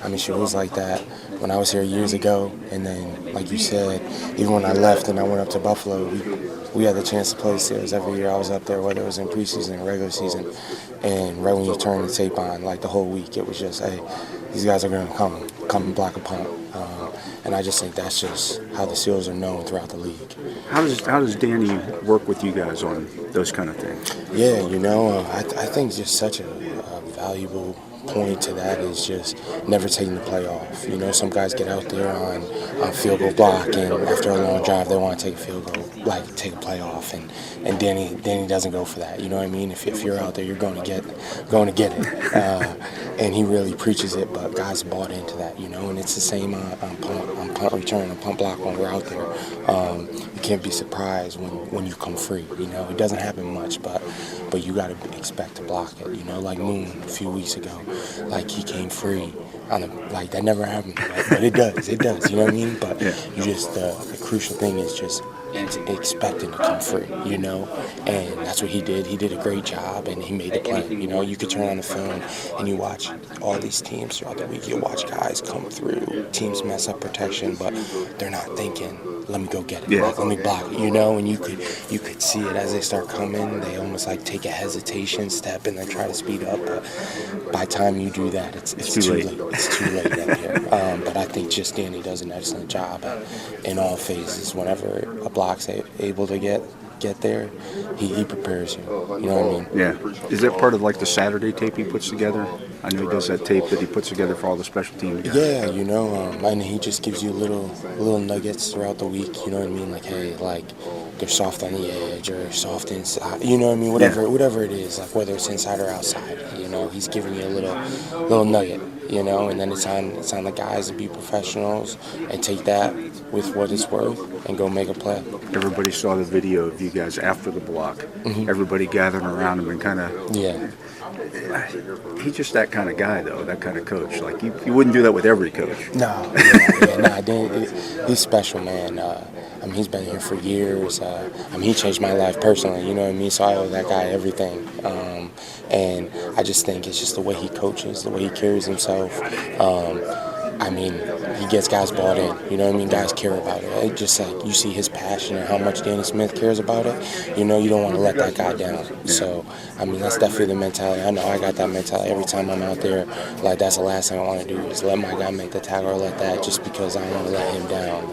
I mean, it was like that when I was here years ago, and then, like you said, even when I left and I went up to Buffalo, we had the chance to play the Steelers every year I was up there, whether it was in preseason or regular season. And right when you turn the tape on, like the whole week, it was just, hey, these guys are going to come and block a punt. And I just think that's just how the Steelers are known throughout the league. How does Danny work with you guys on those kind of things? Yeah, I think just such a valuable point to that is just never taking the play off. Some guys get out there on field goal block, and after a long drive, they want to take a field goal, like take a play off, and Danny doesn't go for that. You know what I mean? If you're out there, you're going to get it, and he really preaches it. But guys bought into that, and it's the same on punt return and punt block when we're out there. You can't be surprised when you come free. It doesn't happen much, but you got to expect to block it. Like Moon a few weeks ago, like he came free on like that never happened, but it does. You know what I mean? But you just the crucial thing is just expecting to come free, and that's what he did. He did a great job, and he made the play. You could turn on the film and you watch all these teams throughout the week. You watch guys come through, teams mess up protection, but they're not thinking, let me go get it, let me block it, and you could see it as they start coming. They almost like take a hesitation step and then try to speed up, but by the time you do that, it's too late. It's too late up here. But I think just Danny does an excellent job in all phases. Whenever a block's able to get there, he prepares you. You know what I mean? Yeah. Is that part of like the Saturday tape he puts together? I know he does that tape that he puts together for all the special team guys. Yeah, and he just gives you little nuggets throughout the week. You know what I mean? Like, hey, like they're soft on the edge or soft inside. You know what I mean? Whatever it is, like whether it's inside or outside. He's giving you a little nugget. And then it's on the guys to be professionals and take that with what it's worth and go make a play. Everybody saw the video of you guys after the block. Mm-hmm. Everybody gathering around him and kind of. Yeah. He's just that kind of guy, though. That kind of coach. Like you wouldn't do that with every coach. No. He's special, man. He's been here for years. He changed my life personally. You know what I mean? So I owe that guy everything. And I just think it's just the way he coaches, the way he carries himself. He gets guys bought in. You know what I mean? Guys care about it. It's just like you see his passion and how much Danny Smith cares about it. You don't want to let that guy down. So, that's definitely the mentality. I know I got that mentality every time I'm out there. Like, that's the last thing I want to do is let my guy make the tackle or let that just because I don't want to let him down.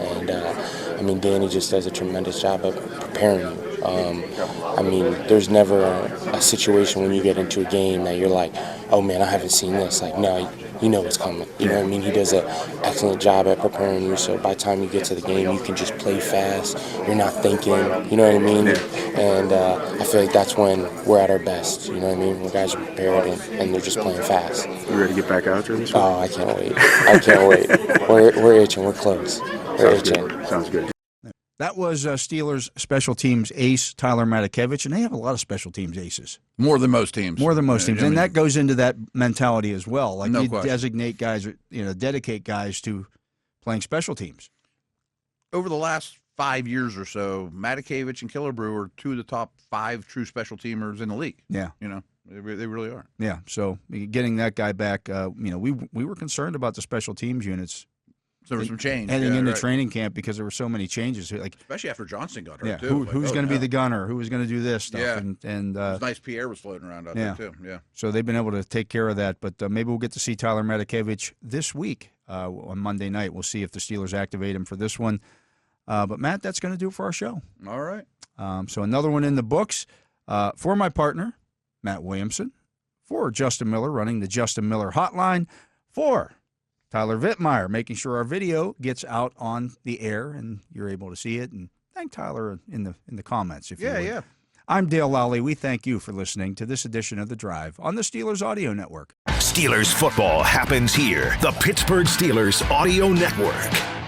And, Danny just does a tremendous job of preparing you. There's never a situation when you get into a game that you're like, oh, man, I haven't seen this. Like, no, you know what's coming. You know what I mean? He does an excellent job at preparing you, so by the time you get to the game, you can just play fast. You're not thinking, you know what I mean? And I feel like that's when we're at our best, you know what I mean? When guys are prepared and they're just playing fast. You ready to get back out there this week? Oh, I can't wait. We're itching. We're close. We're itching. Sounds good. That was Steelers special teams ace Tyler Matakevich, and they have a lot of special teams aces. More than most teams. And that goes into that mentality as well. Like you designate guys, dedicate guys to playing special teams. Over the last 5 years or so, Matakevich and Killebrew are two of the top 5 true special teamers in the league. Yeah. They really are. Yeah, so getting that guy back, we were concerned about the special teams units. So there was some change heading into training camp because there were so many changes. Like especially after Johnson got hurt too. Who's going to be the gunner? Who was going to do this stuff? Yeah. And it was nice Pierre was floating around out there too. Yeah. So they've been able to take care of that. But maybe we'll get to see Tyler Matakevich this week on Monday night. We'll see if the Steelers activate him for this one. But Matt, that's going to do it for our show. All right. So another one in the books for my partner, Matt Williamson, for Justin Miller running the Justin Miller hotline, for Tyler Vittmeyer, making sure our video gets out on the air and you're able to see it. And thank Tyler in the comments if you would. Yeah. I'm Dale Lolley. We thank you for listening to this edition of The Drive on the Steelers Audio Network. Steelers football happens here. The Pittsburgh Steelers Audio Network.